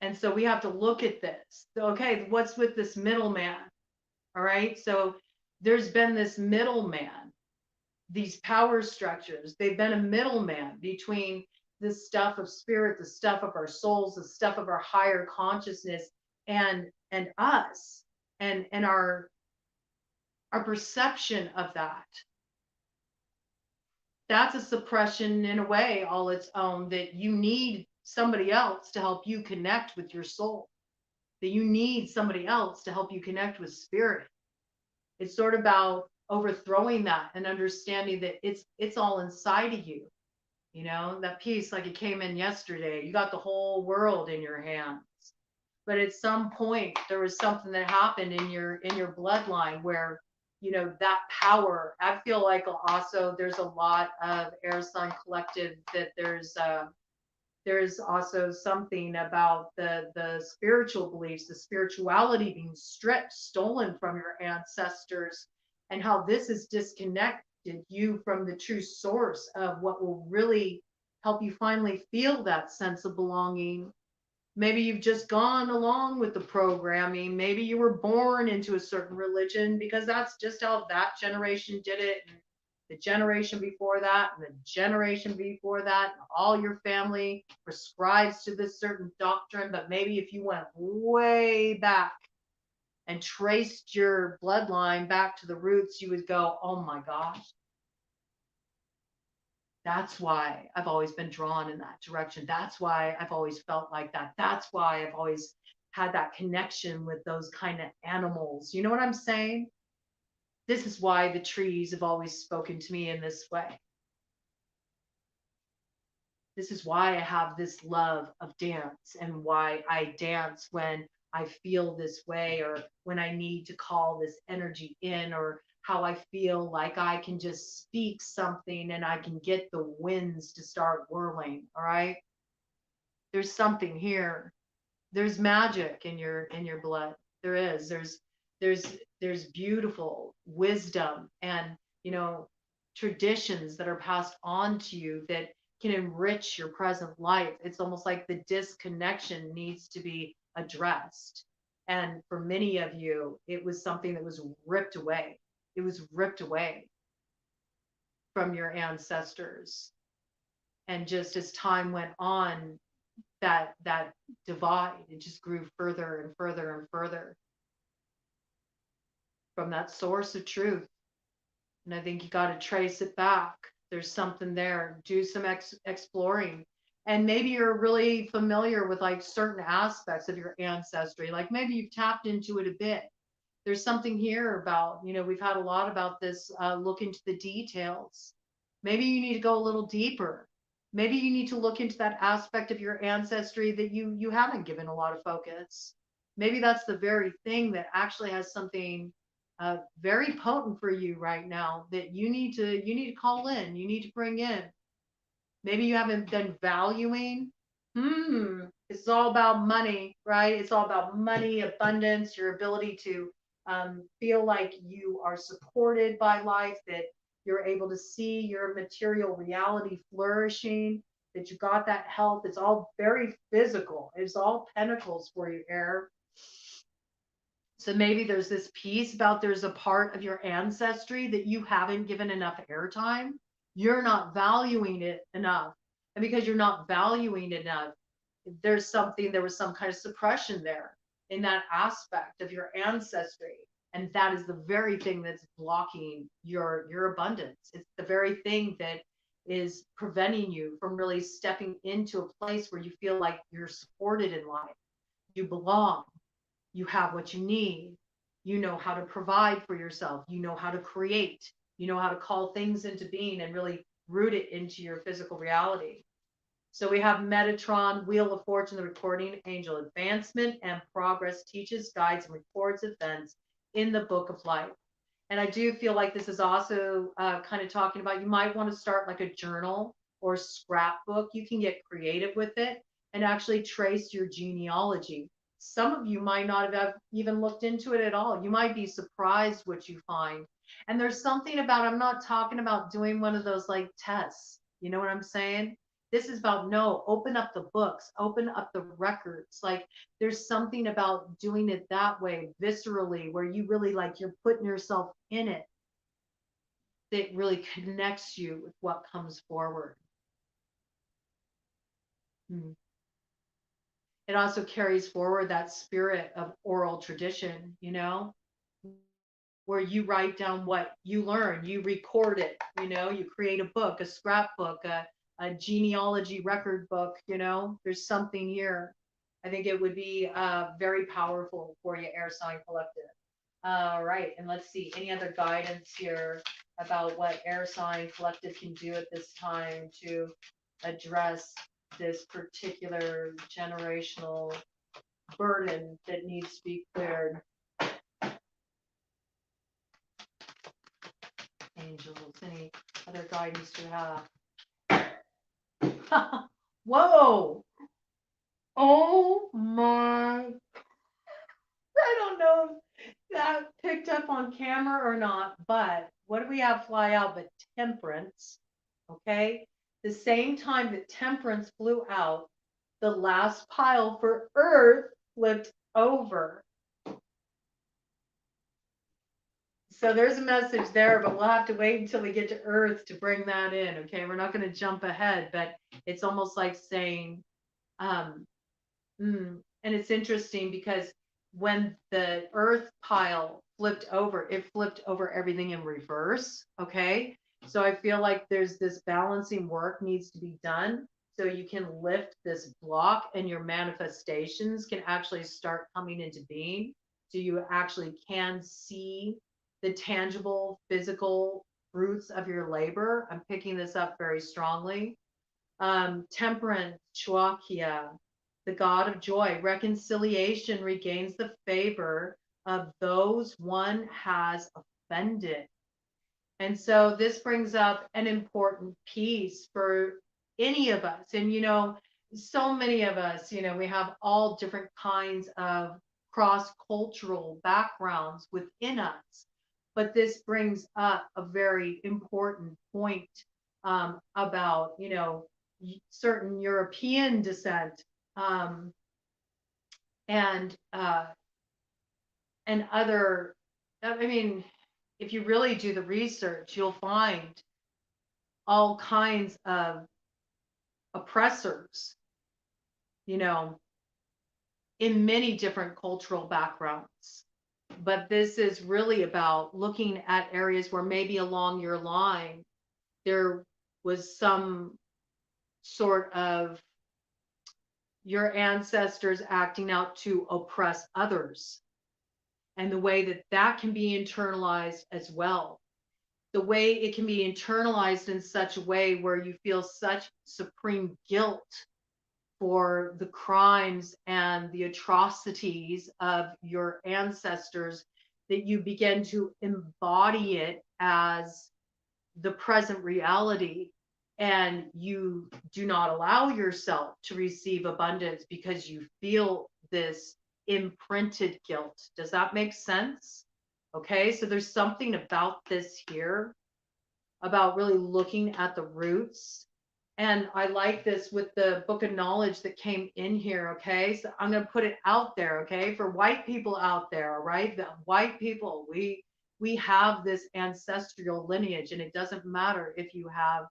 And so we have to look at this. So, okay, what's with this middleman? All right. So there's been this middleman, these power structures. They've been a middleman between this stuff of spirit, the stuff of our souls, the stuff of our higher consciousness, and us, and our perception of that. That's a suppression in a way all its own, that you need somebody else to help you connect with your soul, that you need somebody else to help you connect with spirit. It's sort of about overthrowing that and understanding that it's all inside of you. That piece, like it came in yesterday, you got the whole world in your hands. But at some point there was something that happened in your bloodline where, that power. I feel like also there's a lot of air sign collective that there's also something about the spiritual beliefs, the spirituality being stripped, stolen from your ancestors, and how this has disconnected you from the true source of what will really help you finally feel that sense of belonging. Maybe you've just gone along with the programming. Maybe you were born into a certain religion because that's just how that generation did it. And the generation before that, and the generation before that, and all your family prescribes to this certain doctrine. But maybe if you went way back and traced your bloodline back to the roots, you would go, oh my gosh, that's why I've always been drawn in that direction. That's why I've always felt like that. That's why I've always had that connection with those kind of animals. You know what I'm saying? This is why the trees have always spoken to me in this way. This is why I have this love of dance, and why I dance when I feel this way, or when I need to call this energy in, or how I feel like I can just speak something and I can get the winds to start whirling. All right. There's something here. There's magic in your blood. There is. There's beautiful wisdom and, traditions that are passed on to you that can enrich your present life. It's almost like the disconnection needs to be addressed. And for many of you, it was something that was ripped away. It was ripped away from your ancestors. And just as time went on, that divide, it just grew further and further and further from that source of truth. And I think you got to trace it back. There's something there. Do some exploring. And maybe you're really familiar with like certain aspects of your ancestry. Like maybe you've tapped into it a bit. There's something here about, we've had a lot about this, look into the details. Maybe you need to go a little deeper. Maybe you need to look into that aspect of your ancestry that you haven't given a lot of focus. Maybe that's the very thing that actually has something very potent for you right now that you need to call in, you need to bring in. Maybe you haven't been valuing. It's all about money, right? It's all about money, abundance, your ability to feel like you are supported by life, that you're able to see your material reality flourishing. that you got that health. It's all very physical. It's all pentacles for you, air. So maybe there's this piece about there's a part of your ancestry that you haven't given enough airtime. You're not valuing it enough. And because you're not valuing it enough, there was some kind of suppression there in that aspect of your ancestry. And that is the very thing that's blocking your abundance. It's the very thing that is preventing you from really stepping into a place where you feel like you're supported in life. You belong. You have what you need. You know how to provide for yourself. You know how to create. You know how to call things into being and really root it into your physical reality. So we have Metatron, Wheel of Fortune, the recording, angel advancement, and progress teaches, guides, and records events in the book of life. And I do feel like this is also kind of talking about, you might want to start like a journal or scrapbook. You can get creative with it and actually trace your genealogy. Some of you might not have even looked into it at all. You might be surprised what you find. And there's something about, I'm not talking about doing one of those like tests. You know what I'm saying? This is about, no, open up the books, open up the records. Like there's something about doing it that way, viscerally, where you really like, you're putting yourself in it, that really connects you with what comes forward. It also carries forward that spirit of oral tradition, you know, where you write down what you learn, you record it, you know, you create a book, a scrapbook, a genealogy record book, you know, there's something here. I think it would be very powerful for you, Air Sign Collective. All right, and let's see, any other guidance here about what Air Sign Collective can do at this time to address this particular generational burden that needs to be cleared. Angels, any other guidance you have? Whoa! Oh my! I don't know if that picked up on camera or not, but what do we have fly out but Temperance? Okay, the same time that Temperance flew out, the last pile for Earth flipped over. So there's a message there, but we'll have to wait until we get to Earth to bring that in. Okay, we're not going to jump ahead, but it's almost like saying, and it's interesting because when the Earth pile flipped over, it flipped over everything in reverse. Okay, so I feel like there's this balancing work needs to be done so you can lift this block and your manifestations can actually start coming into being. So you actually can see the tangible physical fruits of your labor. I'm picking this up very strongly. Temperance, Chuakia, the god of joy, reconciliation regains the favor of those one has offended. And so this brings up an important piece for any of us. And, you know, so many of us, you know, we have all different kinds of cross-cultural backgrounds within us. But this brings up a very important point about, you know, certain European descent and other. I mean, if you really do the research, you'll find all kinds of oppressors, you know, in many different cultural backgrounds. But this is really about looking at areas where maybe along your line there was some sort of your ancestors acting out to oppress others, and the way that that can be internalized as well. The way it can be internalized in such a way where you feel such supreme guilt for the crimes and the atrocities of your ancestors that you begin to embody it as the present reality, and you do not allow yourself to receive abundance because you feel this imprinted guilt. Does that make sense? Okay, so there's something about this here, about really looking at the roots And I like this with the book of knowledge that came in here. Okay. So I'm going to put it out there. Okay. For white people out there, right? The white people, we have this ancestral lineage, and it doesn't matter if you have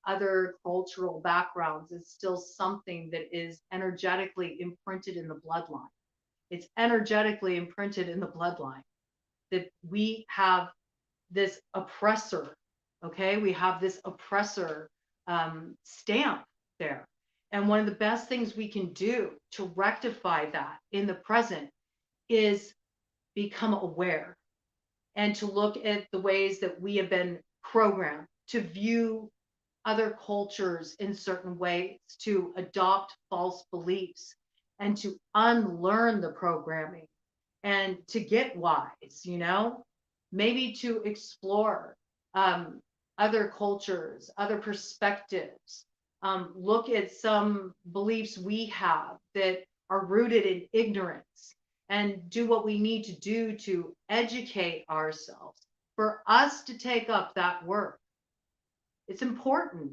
other cultural backgrounds. It's still something that is energetically imprinted in the bloodline. It's energetically imprinted in the bloodline that we have this oppressor. Okay. We have this oppressor stamp there. And one of the best things we can do to rectify that in the present is become aware and to look at the ways that we have been programmed to view other cultures in certain ways, to adopt false beliefs, and to unlearn the programming and to get wise, maybe to explore um, other cultures, other perspectives, look at some beliefs we have that are rooted in ignorance, and do what we need to do to educate ourselves. For us to take up that work, it's important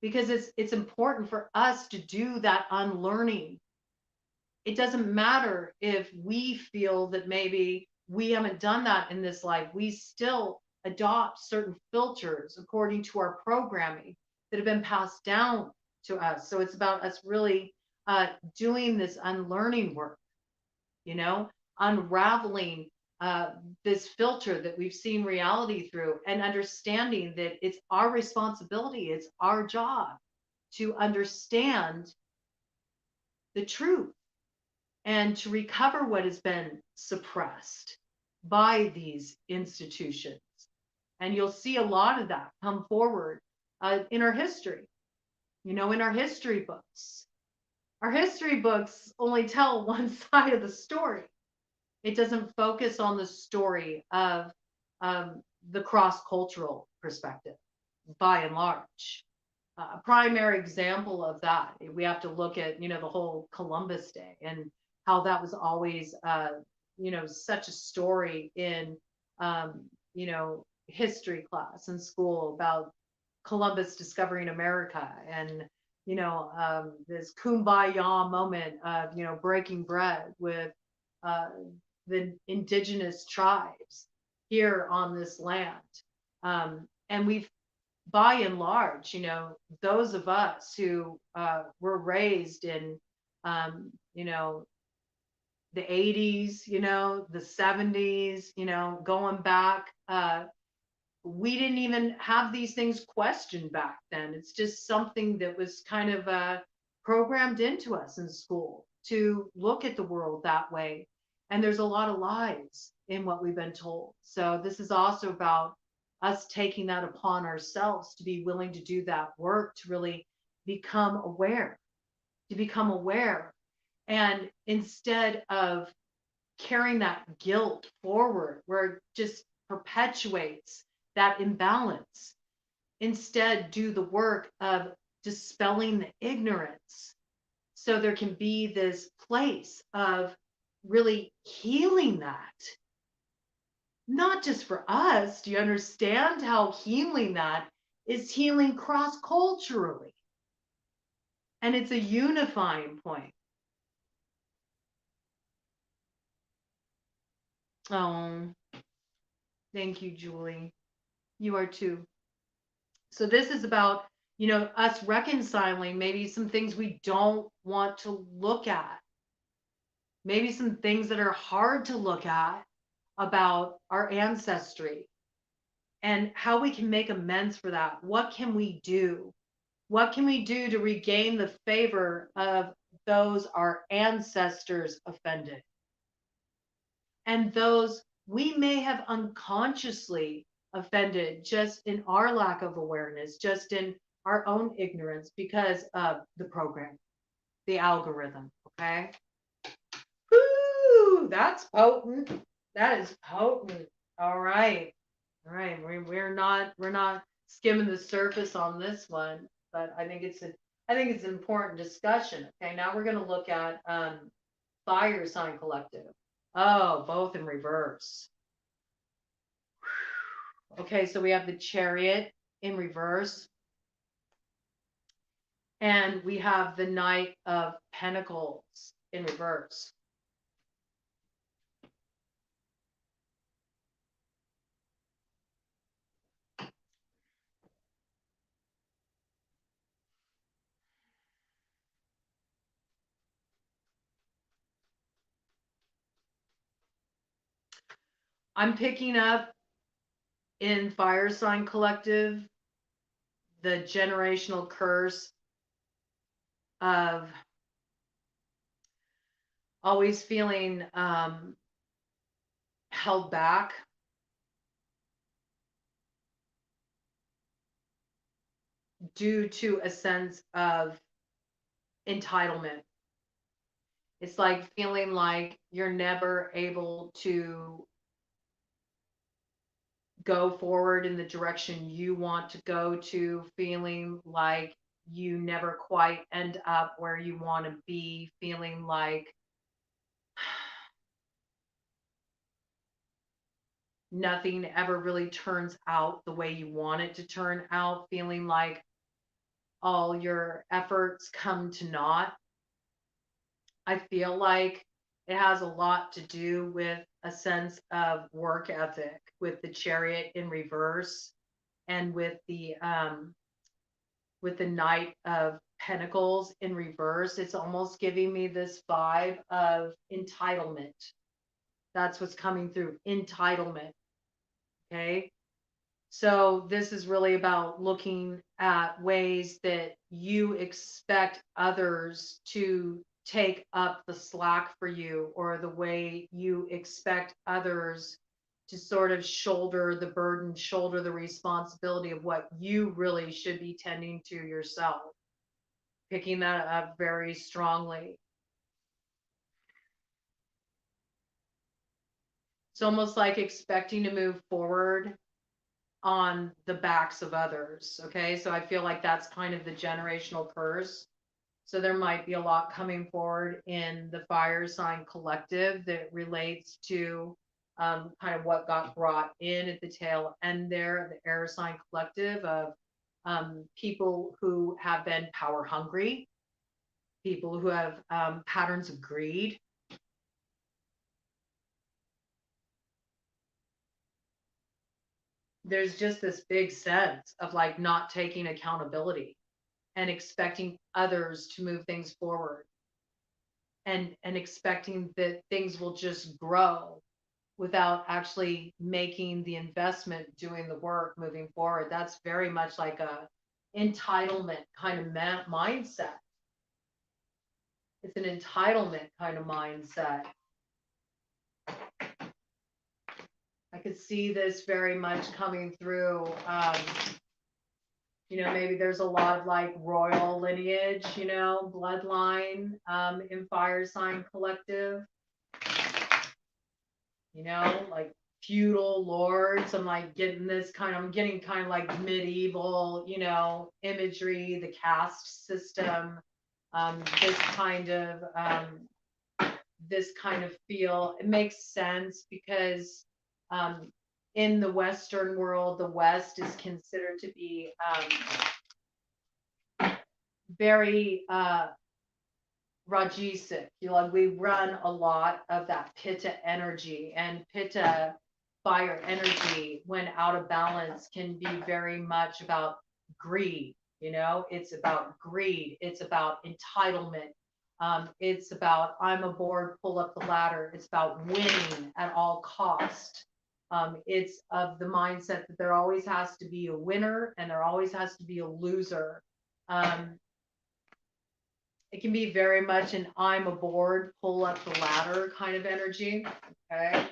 because it's important for us to do that unlearning. It doesn't matter if we feel that maybe we haven't done that in this life. We still adopt certain filters according to our programming that have been passed down to us. So it's about us really doing this unlearning work, unraveling this filter that we've seen reality through, and understanding that it's our responsibility, it's our job to understand the truth and to recover what has been suppressed by these institutions. And you'll see a lot of that come forward in our history, in our history books. Our history books only tell one side of the story. It doesn't focus on the story of the cross-cultural perspective, by and large. A primary example of that, we have to look at, the whole Columbus Day and how that was always, such a story in, history class in school about Columbus discovering America, and, this kumbaya moment of, breaking bread with the indigenous tribes here on this land. And we've, by and large, those of us who were raised in, the 80s, the 70s, going back, we didn't even have these things questioned back then. It's just something that was kind of programmed into us in school to look at the world that way. And there's a lot of lies in what we've been told. So this is also about us taking that upon ourselves to be willing to do that work, to really become aware, And instead of carrying that guilt forward, where it just perpetuates that imbalance, instead do the work of dispelling the ignorance, so there can be this place of really healing that. Not just for us. Do you understand how healing that is healing cross-culturally? And it's a unifying point. Oh, thank you, Julie. You are too. So this is about, us reconciling maybe some things we don't want to look at. Maybe some things that are hard to look at about our ancestry, and how we can make amends for that. What can we do? What can we do to regain the favor of those our ancestors offended, and those we may have unconsciously offended just in our lack of awareness, just in our own ignorance because of the program, the algorithm? Okay. Woo, that's potent. That is potent. All right. All right. We're not skimming the surface on this one, but I think it's an important discussion. Okay. Now we're going to look at fire sign collective. Oh, both in reverse. Okay, so we have the Chariot in reverse. And we have the Knight of Pentacles in reverse. I'm picking up in Fire Sign Collective the generational curse of always feeling held back, due to a sense of entitlement. It's like feeling like you're never able to go forward in the direction you want to go to, feeling like you never quite end up where you want to be, feeling like nothing ever really turns out the way you want it to turn out, feeling like all your efforts come to naught. I feel like it has a lot to do with a sense of work ethic, with the Chariot in reverse, and with the Knight of Pentacles in reverse. It's almost giving me this vibe of entitlement. That's what's coming through, entitlement. Okay. So this is really about looking at ways that you expect others to take up the slack for you, or the way you expect others to sort of shoulder the burden, shoulder the responsibility of what you really should be tending to yourself. Picking that up very strongly. It's almost like expecting to move forward on the backs of others. Okay. So I feel like that's kind of the generational curse. So there might be a lot coming forward in the Fire Sign Collective that relates to kind of what got brought in at the tail end there, the Air Sign Collective, of people who have been power hungry, people who have patterns of greed. There's just this big sense of like not taking accountability and expecting others to move things forward, and expecting that things will just grow without actually making the investment, doing the work, moving forward. That's very much like a entitlement kind of mindset. It's an entitlement kind of mindset. I could see this very much coming through. Maybe there's a lot of like royal lineage, bloodline in Fire Sign Collective. Like feudal lords. I'm getting kind of like medieval, imagery, the caste system, this kind of feel. It makes sense because in the Western world, the West is considered to be very Rajasic. We run a lot of that Pitta energy, and Pitta fire energy, when out of balance, can be very much about greed. It's about greed. It's about entitlement. It's about, I'm aboard, pull up the ladder. It's about winning at all cost. It's of the mindset that there always has to be a winner and there always has to be a loser. It can be very much an I'm aboard, pull up the ladder kind of energy. Okay.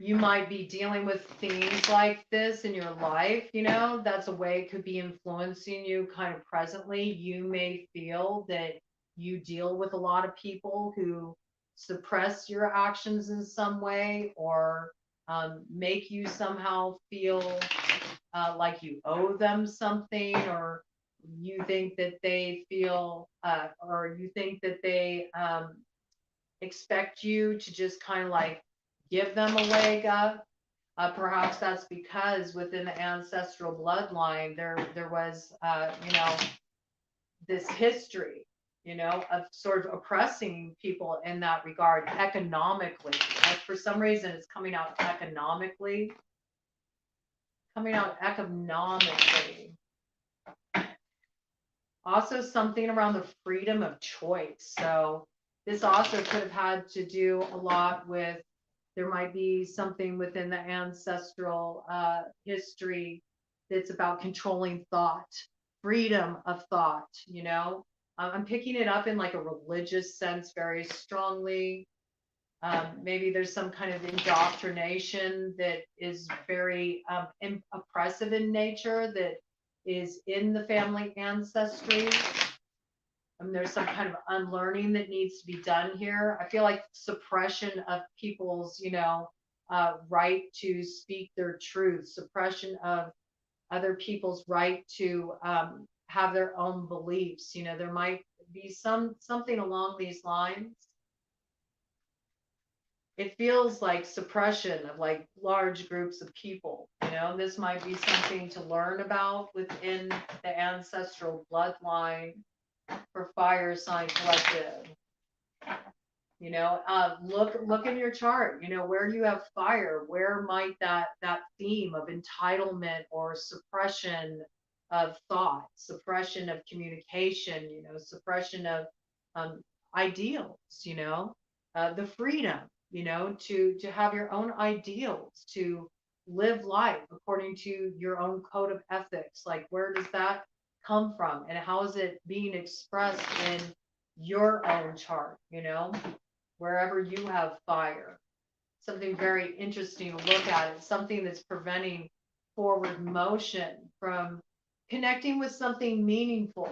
You might be dealing with themes like this in your life. That's a way it could be influencing you kind of presently. You may feel that you deal with a lot of people who suppress your actions in some way, or make you somehow feel like you owe them something, or you think that they feel, or you think that they expect you to just kind of like give them a leg up. Perhaps that's because within the ancestral bloodline, there was, this history, of sort of oppressing people in that regard economically. Like for some reason, it's coming out economically. Also something around the freedom of choice. So this also could have had to do a lot with, there might be something within the ancestral history that's about controlling thought, freedom of thought, I'm picking it up in like a religious sense very strongly. Maybe there's some kind of indoctrination that is very oppressive in nature that is in the family ancestry. There's some kind of unlearning that needs to be done here. I feel like suppression of people's, right to speak their truth, suppression of other people's right to have their own beliefs. There might be something along these lines. It feels like suppression of like large groups of people. This might be something to learn about within the ancestral bloodline for fire sign collective. Look in your chart, where you have fire, where might that theme of entitlement or suppression of thought, suppression of communication, suppression of ideals, the freedom, to have your own ideals, to live life according to your own code of ethics. Like, where does that come from, and how is it being expressed in your own chart, wherever you have fire? Something very interesting to look at. It's something that's preventing forward motion from connecting with something meaningful,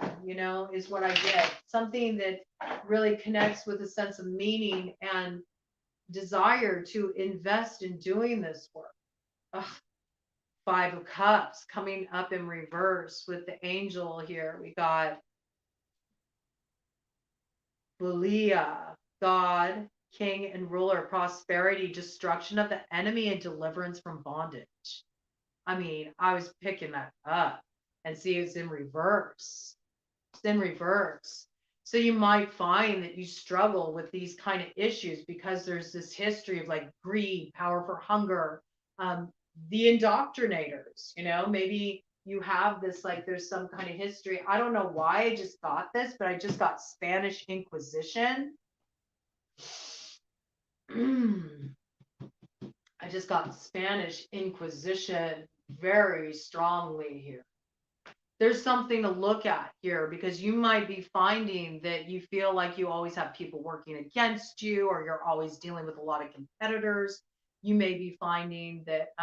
is what I get. Something that really connects with a sense of meaning and desire to invest in doing this work. Ugh. 5 of Cups coming up in reverse with the angel here. We got Bulia, God, King and Ruler, prosperity, destruction of the enemy, and deliverance from bondage. I mean, I was picking that up, and see, it's in reverse. It's in reverse. So you might find that you struggle with these kind of issues because there's this history of like greed, power for hunger, the indoctrinators, maybe you have this, like, there's some kind of history. I don't know why I just got this, but I just got Spanish Inquisition. I just got Spanish Inquisition very strongly here. There's something to look at here, because you might be finding that you feel like you always have people working against you, or you're always dealing with a lot of competitors. You may be finding that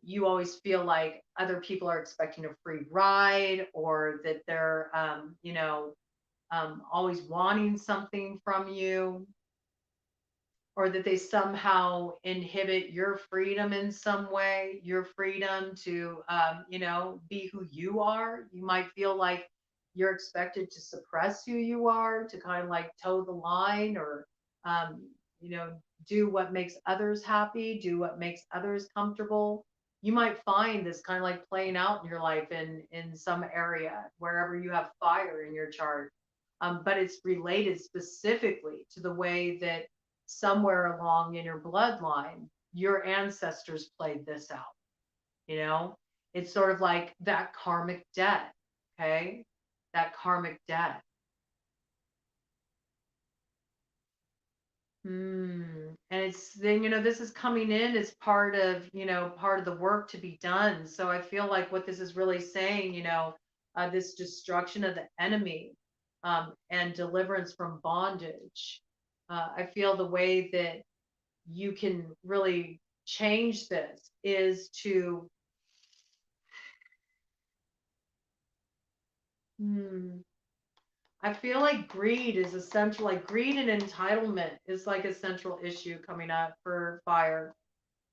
you always feel like other people are expecting a free ride, or that they're, always wanting something from you, or that they somehow inhibit your freedom in some way, your freedom to, be who you are. You might feel like you're expected to suppress who you are, to kind of like toe the line, or, do what makes others happy, do what makes others comfortable. You might find this kind of like playing out in your life in some area, wherever you have fire in your chart. But it's related specifically to the way that somewhere along in your bloodline, your ancestors played this out. It's sort of like that karmic debt. Okay. That karmic debt. And it's then, this is coming in as part of, part of the work to be done. So I feel like what this is really saying, this destruction of the enemy, and deliverance from bondage. I feel the way that you can really change this is to, I feel like greed is essential. Like greed and entitlement is like a central issue coming up for fire.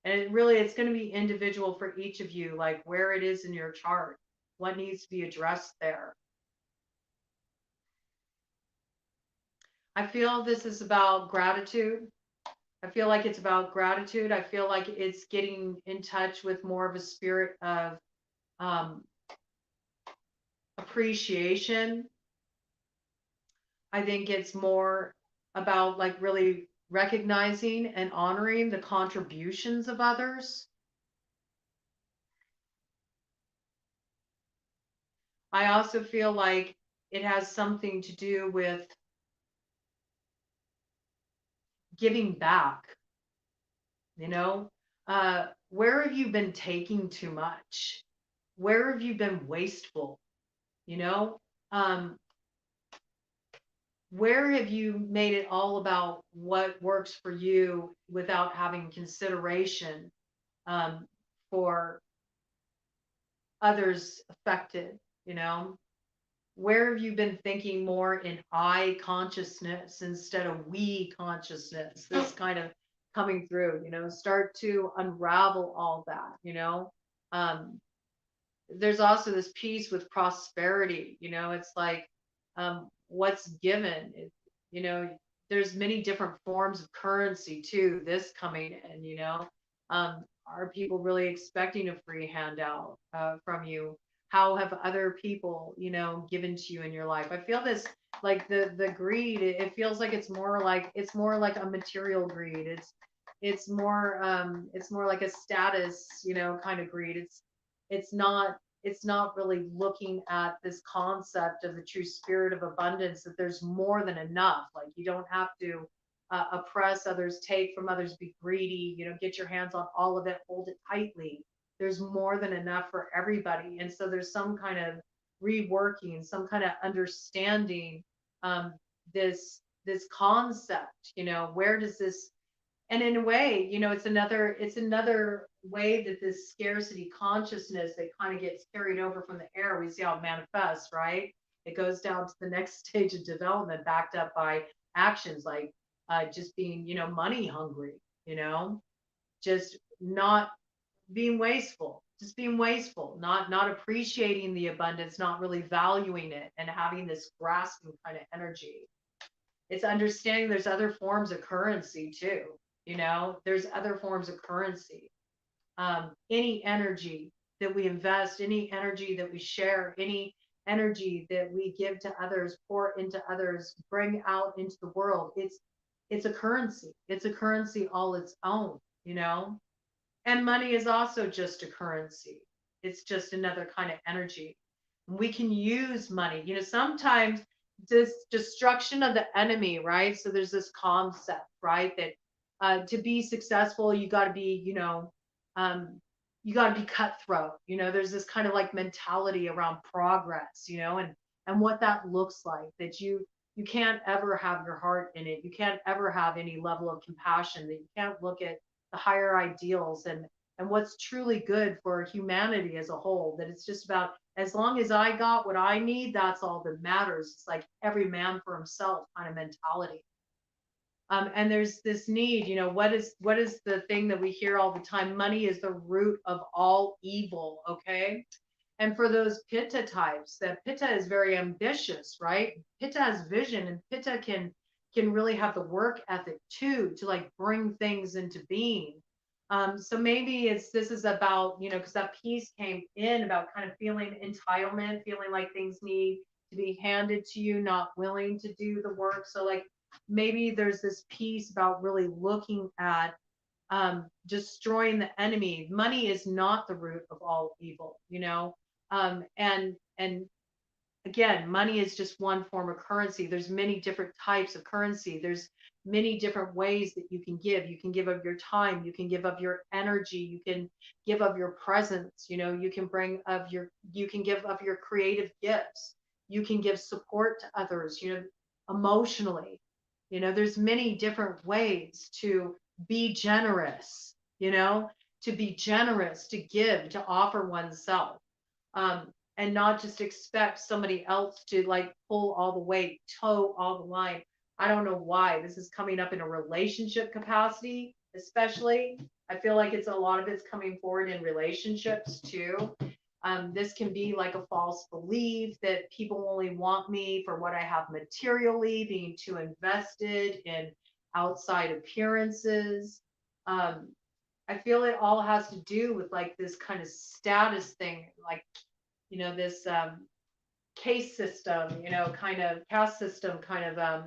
And it's going to be individual for each of you, like where it is in your chart, what needs to be addressed there. I feel this is about gratitude. I feel like it's about gratitude. I feel like it's getting in touch with more of a spirit of um, appreciation. I think it's more about like really recognizing and honoring the contributions of others. I also feel like it has something to do with giving back, you know? Where have you been taking too much? Where have you been wasteful? You know? Um, where have you made it all about what works for you without having consideration um, for others affected? You know? Where have you been thinking more in I consciousness instead of we consciousness? This kind of coming through, start to unravel all that, Um, there's also this piece with prosperity, it's like what's given, you know, there's many different forms of currency too, this coming in, are people really expecting a free handout from you? How have other people, given to you in your life? I feel this like the greed, it feels like it's more like a material greed. It's more like a status, kind of greed. It's not it's not really looking at this concept of the true spirit of abundance, that there's more than enough. Like you don't have to oppress others, take from others, be greedy, get your hands on all of it, hold it tightly. There's more than enough for everybody. And so there's some kind of reworking, some kind of understanding um, this concept, where does this, and in a way, it's another way that this scarcity consciousness that kind of gets carried over from the air, we see how it manifests, right? It goes down to the next stage of development, backed up by actions like just being, money hungry, just not being wasteful, just being wasteful, not appreciating the abundance, not really valuing it, and having this grasping kind of energy. It's understanding there's other forms of currency too. There's other forms of currency. Any energy that we invest, any energy that we share, any energy that we give to others, pour into others, bring out into the world, it's a currency. It's a currency all its own, and money is also just a currency. It's just another kind of energy. We can use money. Sometimes this destruction of the enemy, right? So there's this concept, right? That to be successful, um, you got to be cutthroat. There's this kind of like mentality around progress, and what that looks like. That you can't ever have your heart in it. You can't ever have any level of compassion. That you can't look at the higher ideals and what's truly good for humanity as a whole. That it's just about, as long as I got what I need, that's all that matters. It's like every man for himself kind of mentality. And there's this need, what is the thing that we hear all the time? Money is the root of all evil. Okay. And for those pitta types, that pitta is very ambitious, right? Pitta has vision, and pitta can really have the work ethic too, to like bring things into being. So maybe this is about, because that piece came in about kind of feeling entitlement, feeling like things need to be handed to you, not willing to do the work. So like maybe there's this piece about really looking at destroying the enemy. Money is not the root of all evil, and again, money is just one form of currency. There's many different types of currency. There's many different ways that you can give. You can give of your time. You can give of your energy. You can give of your presence. You can give of your creative gifts. You can give support to others, emotionally. There's many different ways to be generous, to be generous, to give, to offer oneself. And not just expect somebody else to like pull all the weight, toe all the line. I don't know why this is coming up in a relationship capacity, especially. I feel like it's a lot of it's coming forward in relationships too. This can be like a false belief that people only want me for what I have materially, being too invested outside appearances. Um, I feel it all has to do with like this kind of status thing, like, this case system, kind of caste system kind of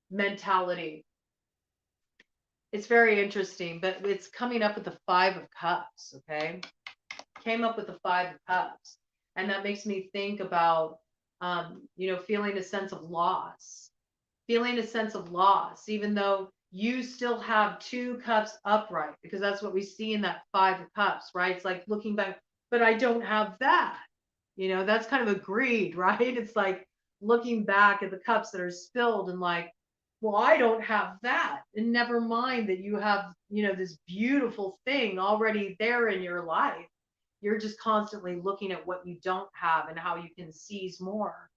mentality. It's very interesting, but it's coming up with the Five of Cups, okay? Came up with the Five of Cups. And that makes me think about, feeling a sense of loss. Feeling a sense of loss, even though you still have two cups upright, because that's what we see in that Five of Cups, right? It's like looking back, but I don't have that. That's kind of a greed, right? It's like looking back at the cups that are spilled and like, well, I don't have that. And never mind that you have, this beautiful thing already there in your life. You're just constantly looking at what you don't have and how you can seize more,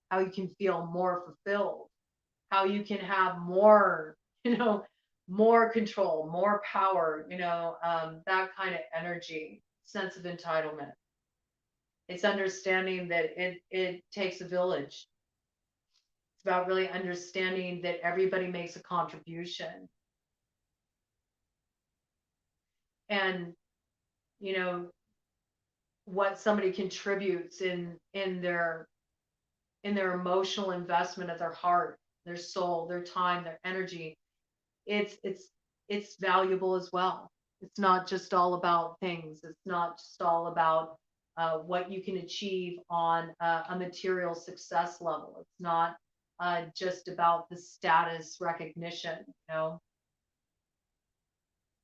how you can feel more fulfilled, how you can have more, more control, more power, that kind of energy, sense of entitlement. It's understanding that it takes a village. It's about really understanding that everybody makes a contribution. And, what somebody contributes in their emotional investment of their heart, their soul, their time, their energy, it's valuable as well. It's not just all about things. It's not just all about what you can achieve on a material success level. It's not just about the status recognition.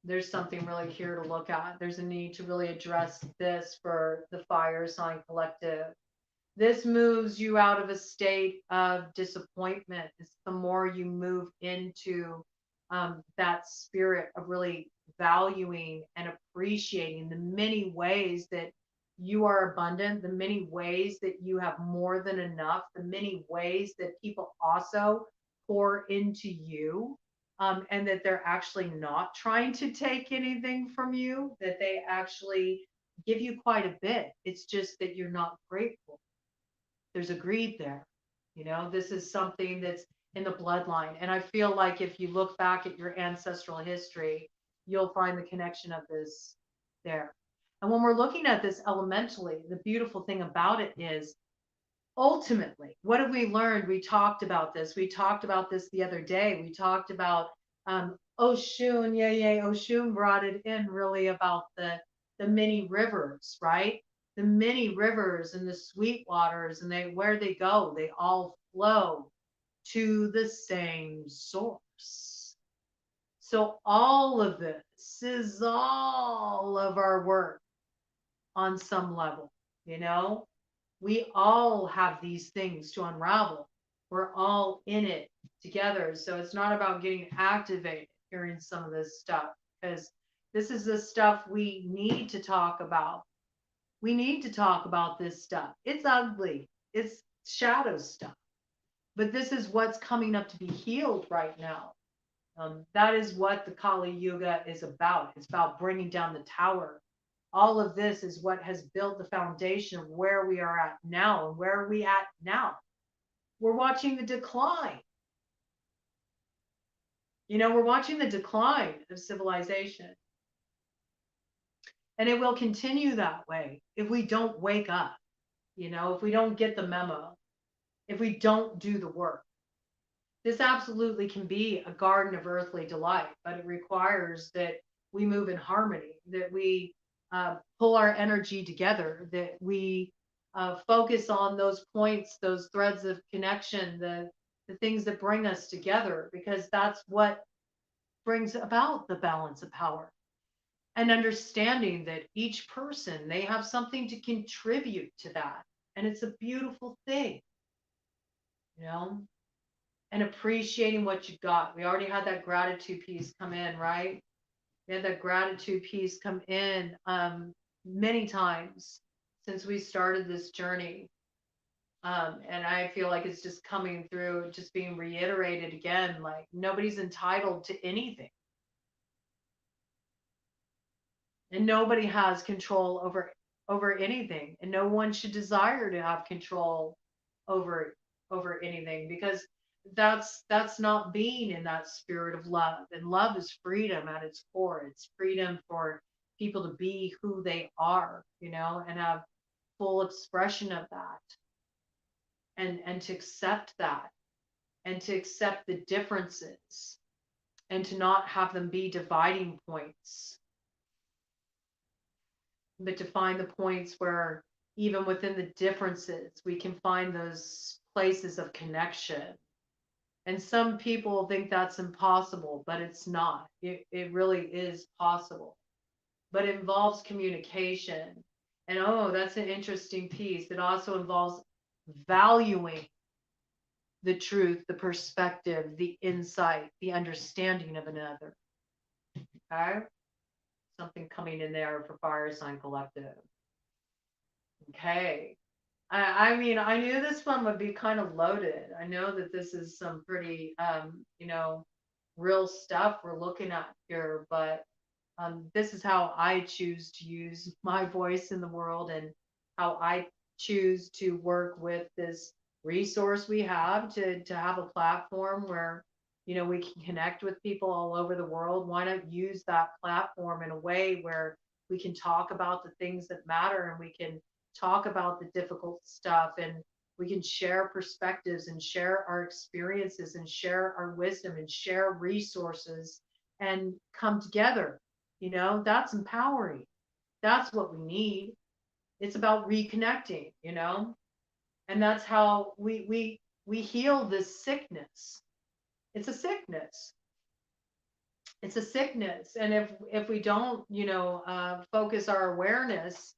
There's something really here to look at. There's a need to really address this for the fire sign collective. This moves you out of a state of disappointment. It's the more you move into that spirit of really valuing and appreciating the many ways that you are abundant, the many ways that you have more than enough, the many ways that people also pour into you, and that they're actually not trying to take anything from you, that they actually give you quite a bit. It's just that you're not grateful. There's a greed there. This is something that's in the bloodline. And I feel like if you look back at your ancestral history, you'll find the connection of this there. And when we're looking at this elementally, the beautiful thing about it is ultimately, what have we learned? We talked about this. We talked about this the other day. We talked about Oshun, Oshun brought it in really about the many rivers, right? The many rivers and the sweet waters, and where they go, they all flow to the same source. So all of this is all of our work on some level, we all have these things to unravel. We're all in it together. So it's not about getting activated hearing some of this stuff, because this is the stuff we need to talk about. We need to talk about this stuff. It's ugly. It's shadow stuff. But this is what's coming up to be healed right now. That is what the Kali Yuga is about. It's about bringing down the tower. All of this is what has built the foundation of where we are at now. And where are we at now? We're watching the decline. We're watching the decline of civilization. And it will continue that way if we don't wake up, if we don't get the memo, if we don't do the work. This absolutely can be a garden of earthly delight, but it requires that we move in harmony, that we pull our energy together, that we focus on those points, those threads of connection, the things that bring us together, because that's what brings about the balance of power. And understanding that each person, they have something to contribute to that. And it's a beautiful thing, and appreciating what you got. We already had that gratitude piece come in, right? We had that gratitude piece come in many times since we started this journey. And I feel like it's just coming through, just being reiterated again, like nobody's entitled to anything. And nobody has control over anything. And no one should desire to have control over anything, because that's not being in that spirit of love. And love is freedom at its core. It's freedom for people to be who they are, and have full expression of that, and to accept that, and to accept the differences, and to not have them be dividing points, but to find the points where even within the differences we can find those places of connection. And some people think that's impossible, but it's not. It really is possible. But it involves communication. And oh, that's an interesting piece. It also involves valuing the truth, the perspective, the insight, the understanding of another. Okay? Something coming in there for Fire Sign Collective. Okay. I mean, I knew this one would be kind of loaded. I know that this is some pretty, real stuff we're looking at here, but this is how I choose to use my voice in the world, and how I choose to work with this resource we have to have a platform where, we can connect with people all over the world. Why not use that platform in a way where we can talk about the things that matter, and we can talk about the difficult stuff, and we can share perspectives and share our experiences and share our wisdom and share resources and come together. That's empowering. That's what we need. It's about reconnecting, and that's how we heal this sickness. It's a sickness. It's a sickness. And if we don't, focus our awareness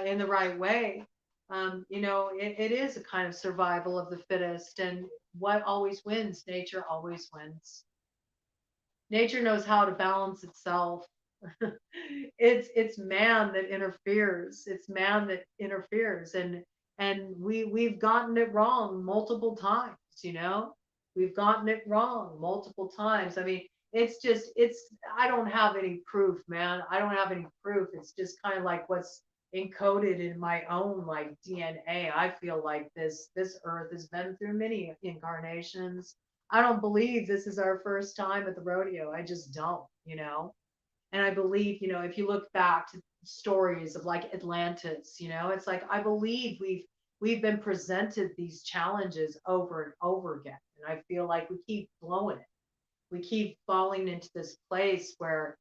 in the right way, it is a kind of survival of the fittest. And what always wins? Nature always wins. Nature knows how to balance itself. It's man that interferes. It's man that interferes, and we've gotten it wrong multiple times. We've gotten it wrong multiple times. I mean, it's I don't have any proof, man. I don't have any proof. It's just kind of like what's encoded in my own like DNA. I feel like this earth has been through many incarnations. I don't believe this is our first time at the rodeo. I just don't. And I believe, if you look back to stories of like Atlantis, it's like I believe we've been presented these challenges over and over again. And I feel like we keep blowing it. We keep falling into this place where,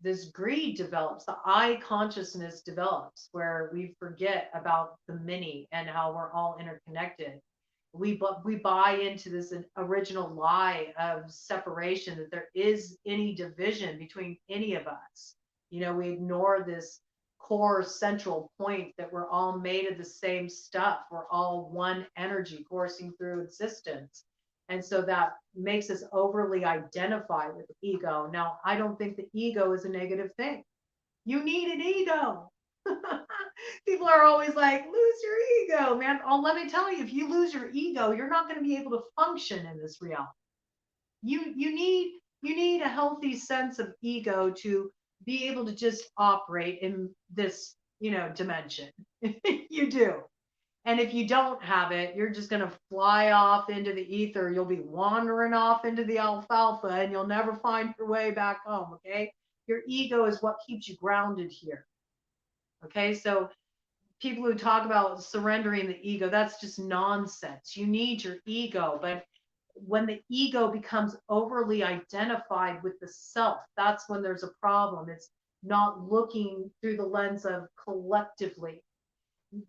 this greed develops, the I consciousness develops, where we forget about the many and how we're all interconnected. We buy into this original lie of separation, that there is any division between any of us. We ignore this core central point that we're all made of the same stuff. We're all one energy coursing through existence. And so that makes us overly identify with the ego. Now, I don't think the ego is a negative thing. You need an ego. People are always like, lose your ego, man. Oh, let me tell you, if you lose your ego, you're not going to be able to function in this reality. You need a healthy sense of ego to be able to just operate in this, dimension. You do. And if you don't have it, you're just going to fly off into the ether. You'll be wandering off into the alfalfa, and you'll never find your way back home. Okay. Your ego is what keeps you grounded here. Okay. So people who talk about surrendering the ego, that's just nonsense. You need your ego. But when the ego becomes overly identified with the self, that's when there's a problem. It's not looking through the lens of collectively.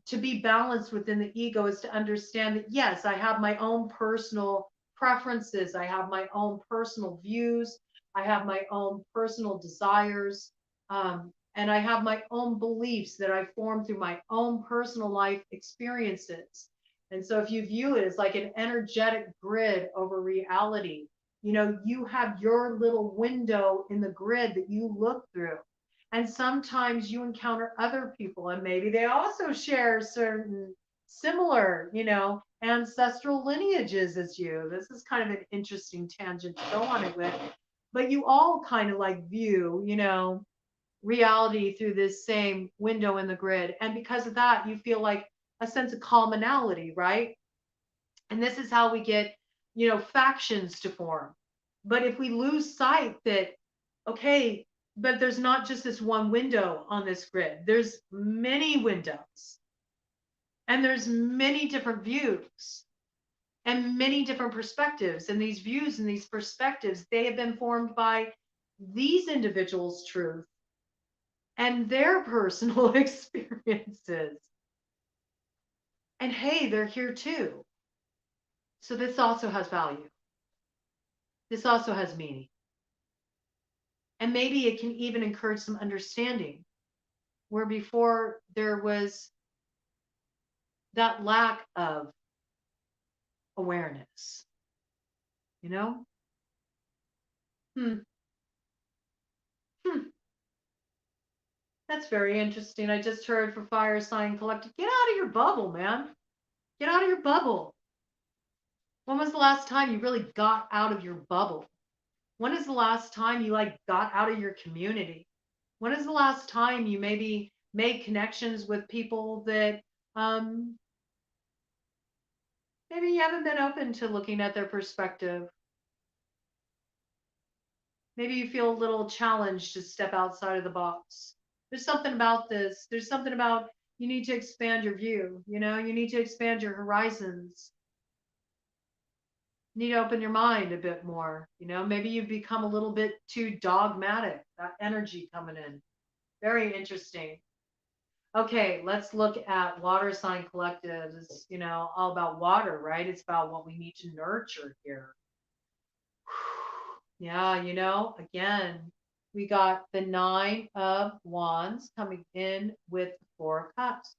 To be balanced within the ego is to understand that, yes, I have my own personal preferences. I have my own personal views. I have my own personal desires. And I have my own beliefs that I form through my own personal life experiences. And so if you view it as like an energetic grid over reality, you have your little window in the grid that you look through. And sometimes you encounter other people, and maybe they also share certain similar, ancestral lineages as you. This is kind of an interesting tangent to go on it with. But you all kind of like view, reality through this same window in the grid. And because of that, you feel like a sense of commonality, right? And this is how we get, factions to form. But if we lose sight that, okay, but there's not just this one window on this grid, there's many windows and there's many different views and many different perspectives. And these views and these perspectives, they have been formed by these individuals' truth and their personal experiences. And hey, they're here too. So this also has value. This also has meaning. And maybe it can even encourage some understanding where before there was that lack of awareness, you know? Hmm. Hmm. That's very interesting. I just heard for Fire Sign Collective, get out of your bubble, man. Get out of your bubble. When was the last time you really got out of your bubble? When is the last time you got out of your community? When is the last time you maybe made connections with people that um, maybe you haven't been open to looking at their perspective? Maybe you feel a little challenged to step outside of the box. There's something about this. There's something about you need to expand your view, you need to expand your horizons. You need to open your mind a bit more, maybe you've become a little bit too dogmatic, that energy coming in. Very interesting. Okay, let's look at water sign collectives, all about water, right? It's about what we need to nurture here. Yeah, again, we got the 9 of Wands coming in with the 4 of Cups.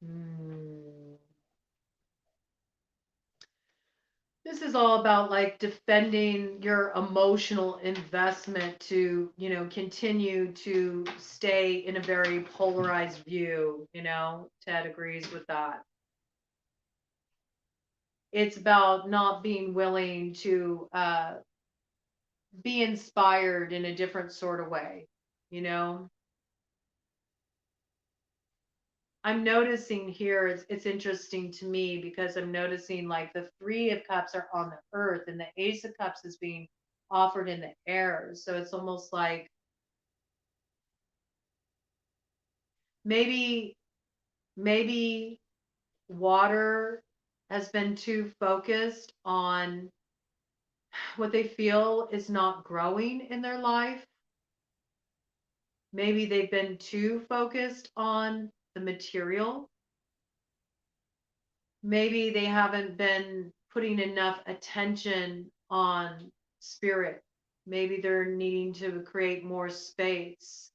Hmm. This is all about defending your emotional investment to, continue to stay in a very polarized view, Ted agrees with that. It's about not being willing to be inspired in a different sort of way, you know. I'm noticing here, it's interesting to me because I'm noticing the 3 of Cups are on the earth and the Ace of Cups is being offered in the air. So it's almost like maybe maybe water has been too focused on what they feel is not growing in their life. Maybe they've been too focused on the material. Maybe they haven't been putting enough attention on spirit. Maybe they're needing to create more space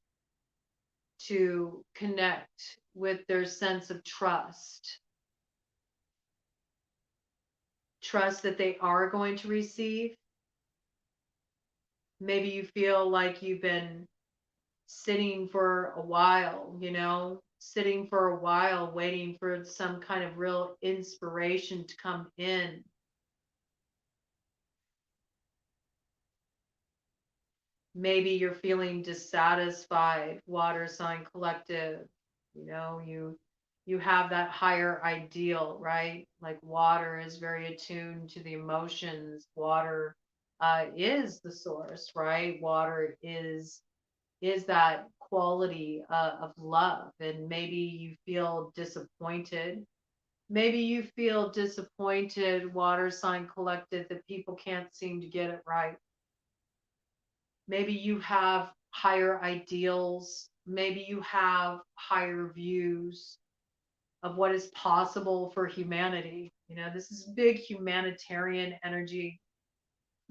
to connect with their sense of trust. Trust that they are going to receive. Maybe you feel like you've been sitting for a while, sitting for a while, waiting for some kind of real inspiration to come in. Maybe you're feeling dissatisfied, water sign collective, you have that higher ideal, right? Like water is very attuned to the emotions. Water is the source, right? Water is that quality of love. And maybe you feel disappointed. Maybe you feel disappointed, water sign collective, that people can't seem to get it right. Maybe you have higher ideals. Maybe you have higher views of what is possible for humanity. This is big humanitarian energy.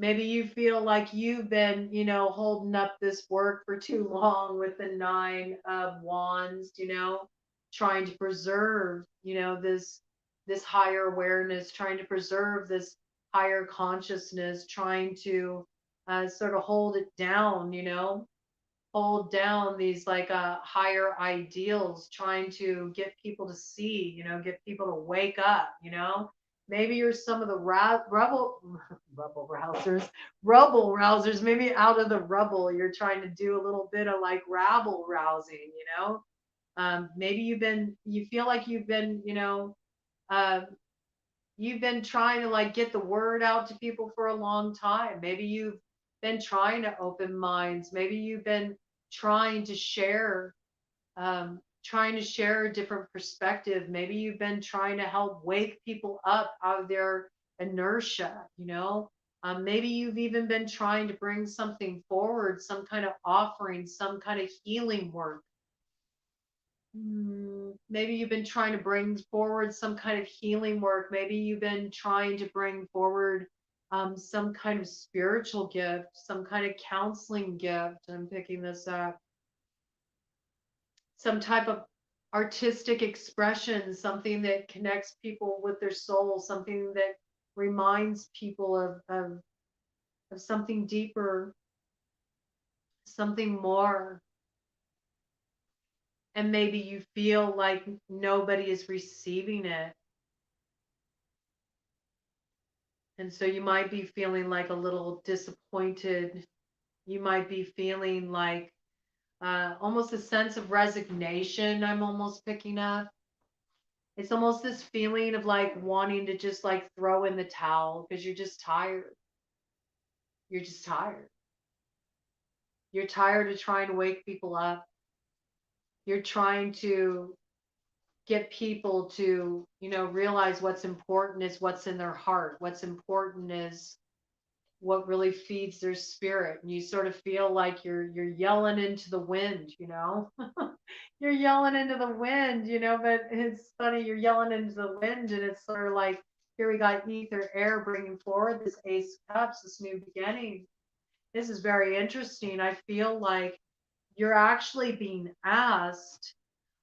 Maybe you feel like you've been, holding up this work for too long with the 9 of Wands, trying to preserve, this higher awareness, trying to preserve this higher consciousness, trying to sort of hold it down, hold down these higher ideals, trying to get people to see, get people to wake up, Maybe you're some of the rubble rousers. Maybe out of the rubble, you're trying to do a little bit of like rabble rousing, you know? Maybe you feel like uh, you've been trying to like get the word out to people for a long time. Maybe you've been trying to open minds. Maybe you've been trying to share trying to share a different perspective. Maybe you've been trying to help wake people up out of their inertia, you know? Maybe you've even been trying to bring something forward, some kind of offering, some kind of healing work. Maybe you've been trying to bring forward some kind of healing work. Maybe you've been trying to bring forward some kind of spiritual gift, some kind of counseling gift. I'm picking this up. Some type of artistic expression, something that connects people with their soul, something that reminds people of something deeper, something more. And maybe you feel like nobody is receiving it. And so you might be feeling like a little disappointed. You might be feeling like almost a sense of resignation, I'm almost picking up. It's almost this feeling of like wanting to just like throw in the towel because you're just tired. You're just tired. You're tired of trying to wake people up. You're trying to get people to, realize what's important is what's in their heart. What's important is what really feeds their spirit. And you sort of feel like you're yelling into the wind, You're yelling into the wind, but it's funny, you're yelling into the wind and it's sort of like here we got ether air bringing forward this Ace of Cups, this new beginning. This is very interesting. I feel like you're actually being asked.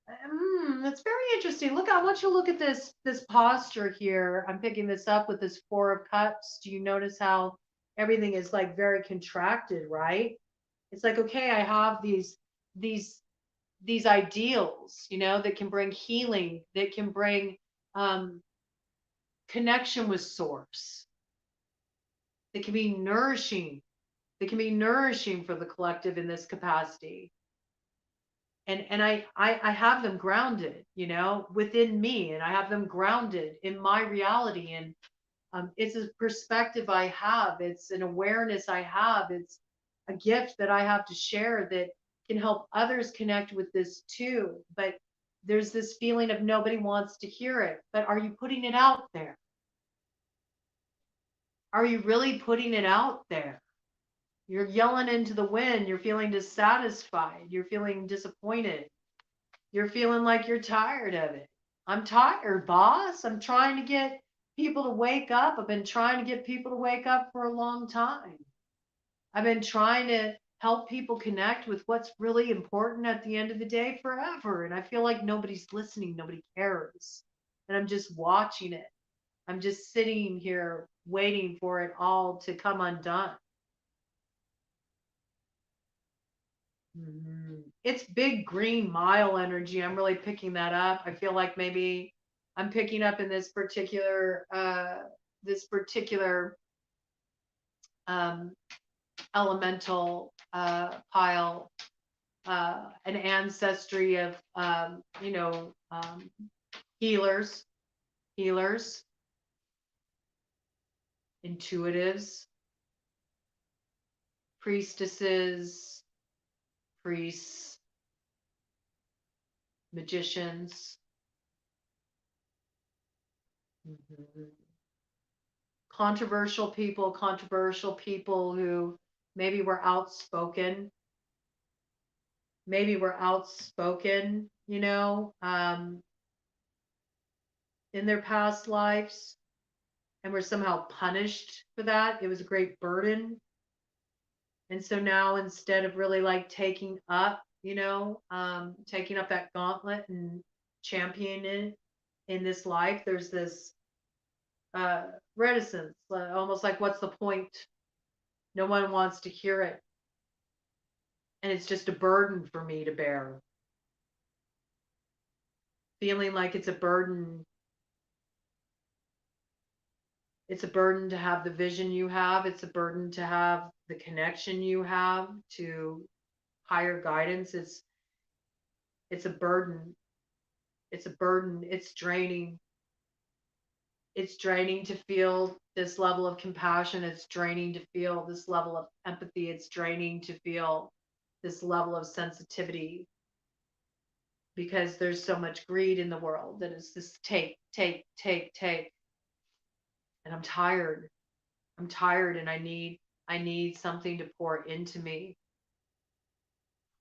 It's very interesting. Look, I want you to look at this posture here. I'm picking this up with this Four of Cups. Do you notice how everything is like very contracted, right? It's like, okay, I have these ideals, that can bring healing, that can bring connection with source, that can be nourishing, that can be nourishing for the collective in this capacity. And I have them grounded, within me, and I have them grounded in my reality. And it's a perspective I have. It's an awareness I have. It's a gift that I have to share that can help others connect with this too. But there's this feeling of nobody wants to hear it. But are you putting it out there? Are you really putting it out there? You're yelling into the wind. You're feeling dissatisfied. You're feeling disappointed. You're feeling like you're tired of it. I'm tired, boss. I'm trying to get people to wake up. I've been trying to get people to wake up for a long time. I've been trying to help people connect with what's really important at the end of the day forever. And I feel like nobody's listening. Nobody cares. And I'm just watching it. I'm just sitting here waiting for it all to come undone. It's big green mile energy. I'm really picking that up. I feel like maybe I'm picking up in this particular elemental pile an ancestry of healers, intuitives, priestesses, priests, magicians. Controversial people who maybe were outspoken, in their past lives and were somehow punished for that. It was a great burden. And so now instead of really like taking up that gauntlet and championing it in this life, there's this reticence, almost like, what's the point? No one wants to hear it. And it's just a burden for me to bear. Feeling like it's a burden It's a burden to have the vision you have. It's a burden to have the connection you have to higher guidance. It's a burden. It's a burden. It's draining. It's draining to feel this level of compassion. It's draining to feel this level of empathy. It's draining to feel this level of sensitivity because there's so much greed in the world that is this take, take, take, take. And I'm tired. I'm tired and I need something to pour into me.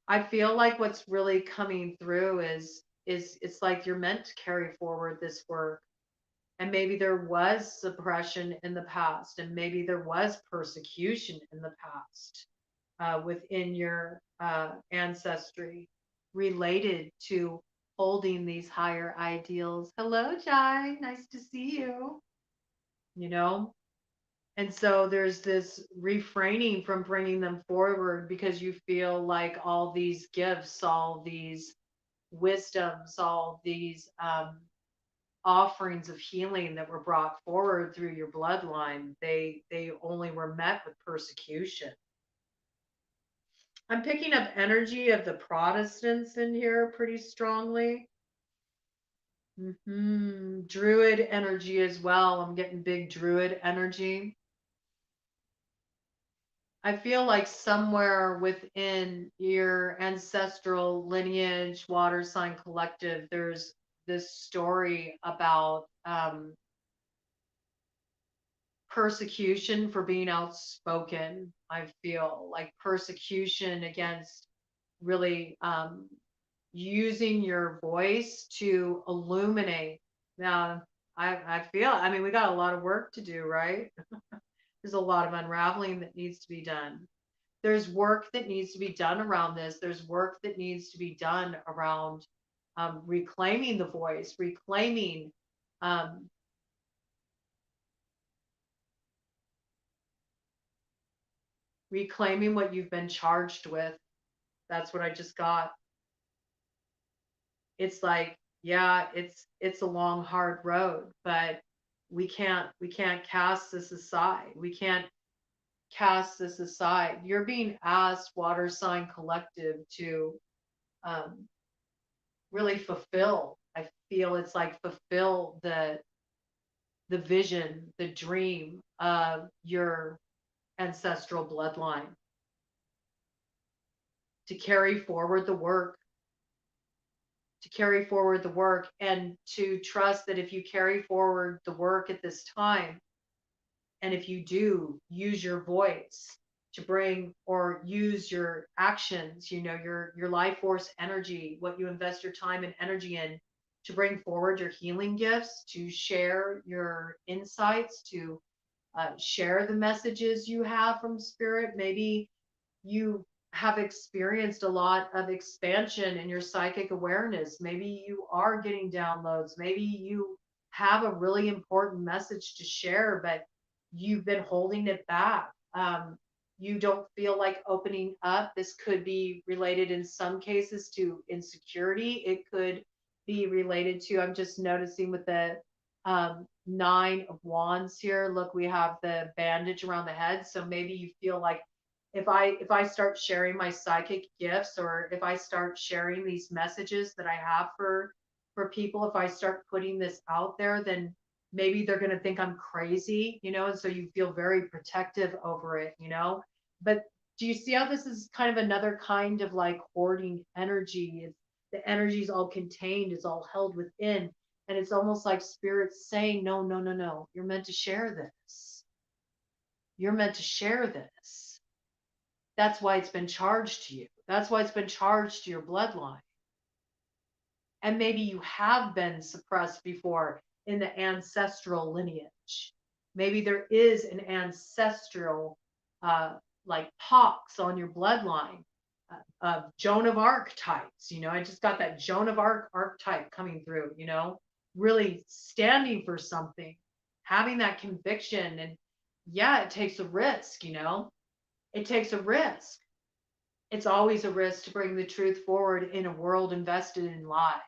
I feel like what's really coming through is it's like you're meant to carry forward this work. And maybe there was suppression in the past, and maybe there was persecution in the past within your ancestry related to holding these higher ideals. Hello, Jai. Nice to see you. You know, and so there's this refraining from bringing them forward because you feel like all these gifts, all these wisdoms, all these offerings of healing that were brought forward through your bloodline, they only were met with persecution. I'm picking up energy of the Protestants in here pretty strongly. Druid energy as well. I'm getting big Druid energy. I feel like somewhere within your ancestral lineage, water sign collective, there's this story about persecution for being outspoken. I feel like persecution against really using your voice to illuminate. Now, I mean, we got a lot of work to do, right? There's a lot of unraveling that needs to be done. There's work that needs to be done around this. There's work that needs to be done around reclaiming the voice, um, reclaiming what you've been charged with. That's what I just got. It's like, yeah, it's a long, hard road, but we can't cast this aside. We can't cast this aside. You're being asked, Water Sign Collective, to um, really fulfill. I feel it's like fulfill the vision, the dream of your ancestral bloodline, to carry forward the work, to carry forward the work, and to trust that if you carry forward the work at this time, and if you do use your voice to bring or use your actions, your life force energy, what you invest your time and energy in to bring forward your healing gifts, to share your insights, to share the messages you have from spirit. Maybe you have experienced a lot of expansion in your psychic awareness. Maybe you are getting downloads. Maybe you have a really important message to share, but you've been holding it back. You don't feel like opening up. This could be related in some cases to insecurity. It could be related to, I'm just noticing with the Nine of Wands here. Look, we have the bandage around the head. So maybe you feel like if I start sharing my psychic gifts, or if I start sharing these messages that I have for people, if I start putting this out there, then maybe they're going to think I'm crazy, and so you feel very protective over it. But do you see how this is kind of another kind of like hoarding energy? The energy is all contained, it's all held within, and it's almost like spirit's saying, no, no, no, no, you're meant to share this. You're meant to share this. That's why it's been charged to you. That's why it's been charged to your bloodline. And maybe you have been suppressed before in the ancestral lineage. Maybe there is an ancestral, like pox on your bloodline of Joan of Arc types. I just got that Joan of Arc archetype coming through, really standing for something, having that conviction. And yeah, it takes a risk, it takes a risk. It's always a risk to bring the truth forward in a world invested in lies.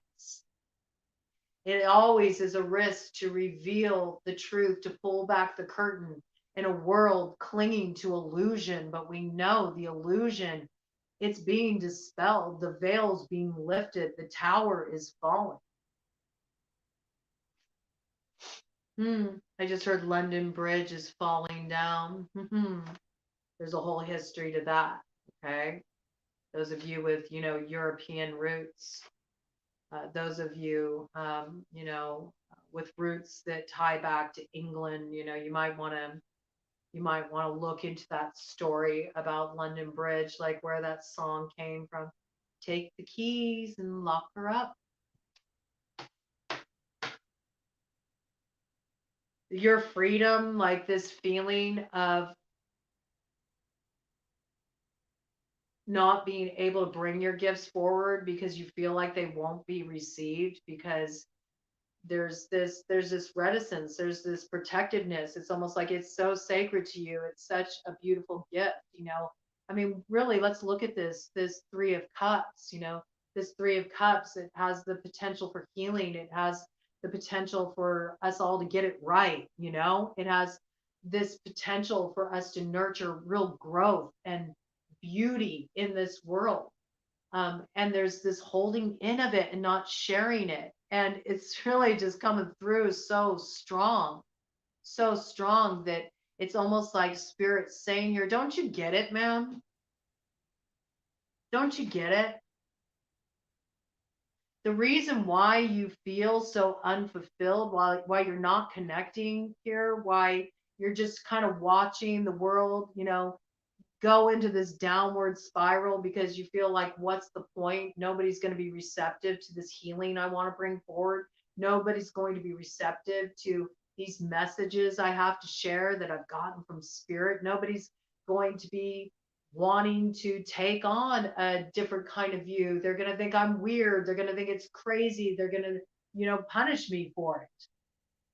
It always is a risk to reveal the truth, to pull back the curtain in a world clinging to illusion. But we know the illusion, it's being dispelled. The veil's being lifted. The tower is falling. I just heard London Bridge is falling down. There's a whole history to that. Okay. Those of you with, European roots, those of you, with roots that tie back to England, you might want to look into that story about London Bridge, like where that song came from. Take the keys and lock her up. Your freedom, like this feeling of not being able to bring your gifts forward because you feel like they won't be received, because there's this reticence, there's this protectiveness. It's almost like it's so sacred to you. It's such a beautiful gift. I mean, really, let's look at this Three of Cups. This Three of Cups, it has the potential for healing. It has the potential for us all to get it right. It has this potential for us to nurture real growth and beauty in this world. And there's this holding in of it and not sharing it. And it's really just coming through so strong that it's almost like spirit saying here, don't you get it, man? Don't you get it? The reason why you feel so unfulfilled, why you're not connecting here, why you're just kind of watching the world, go into this downward spiral because you feel like, what's the point? Nobody's going to be receptive to this healing I want to bring forward. Nobody's going to be receptive to these messages I have to share that I've gotten from spirit. Nobody's going to be wanting to take on a different kind of view. They're going to think I'm weird. They're going to think it's crazy. They're going to, punish me for it.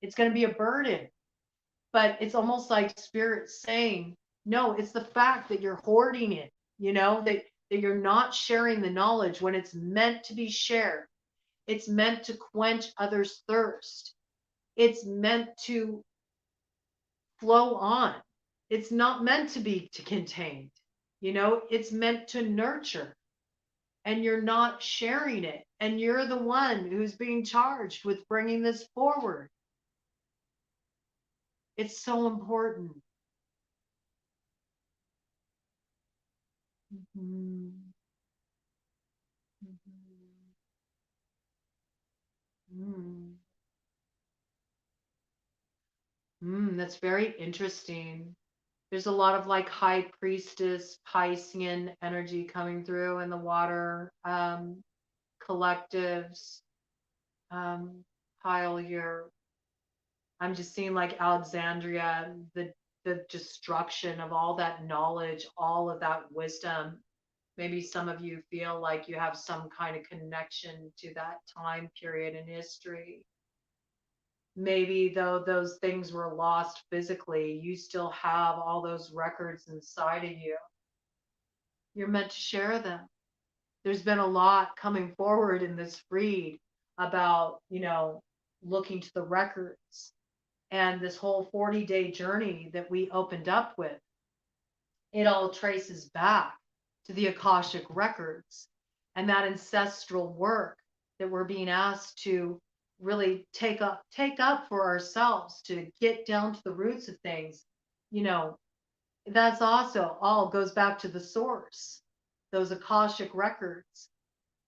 It's going to be a burden. But it's almost like spirit saying, no, it's the fact that you're hoarding it, that you're not sharing the knowledge when it's meant to be shared. It's meant to quench others' thirst. It's meant to flow on. It's not meant to be contained. It's meant to nurture. And you're not sharing it. And you're the one who's being charged with bringing this forward. It's so important. Mm-hmm. Mm. That's very interesting. There's a lot of like high priestess Piscean energy coming through in the water collectives. Pile here. I'm just seeing like Alexandria, the destruction of all that knowledge, all of that wisdom. Maybe some of you feel like you have some kind of connection to that time period in history. Maybe though those things were lost physically, you still have all those records inside of you. You're meant to share them. There's been a lot coming forward in this read about, looking to the records and this whole 40-day journey that we opened up with. It all traces back to the Akashic records and that ancestral work that we're being asked to really take up for ourselves, to get down to the roots of things. That's also all goes back to the source, those Akashic records.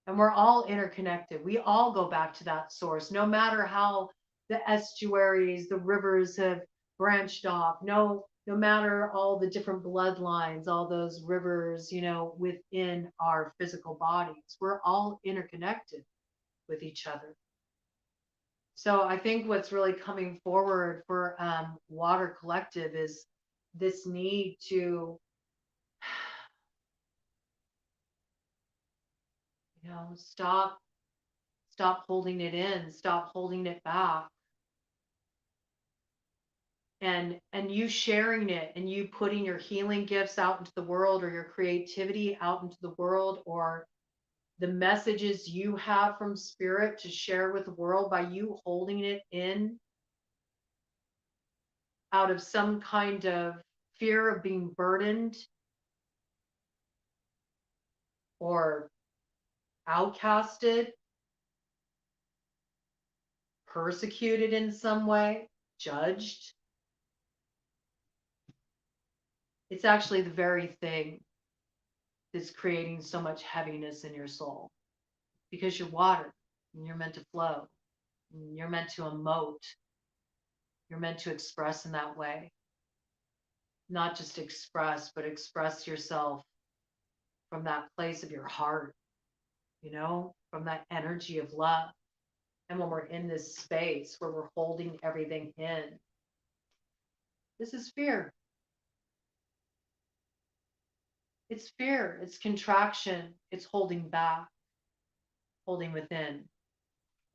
And we're all interconnected. We all go back to that source, no matter how the estuaries, the rivers have branched off. No matter all the different bloodlines, all those rivers, within our physical bodies, we're all interconnected with each other. So I think what's really coming forward for Water Collective is this need to, stop holding it in, stop holding it back. And you sharing it and you putting your healing gifts out into the world, or your creativity out into the world, or the messages you have from spirit to share with the world, by you holding it in out of some kind of fear of being burdened or outcasted, persecuted in some way, judged. It's actually the very thing that's creating so much heaviness in your soul, because you're water and you're meant to flow and you're meant to emote. You're meant to express in that way. Not just express, but express yourself from that place of your heart, from that energy of love. And when we're in this space where we're holding everything in, this is fear. It's fear, it's contraction, it's holding back, holding within.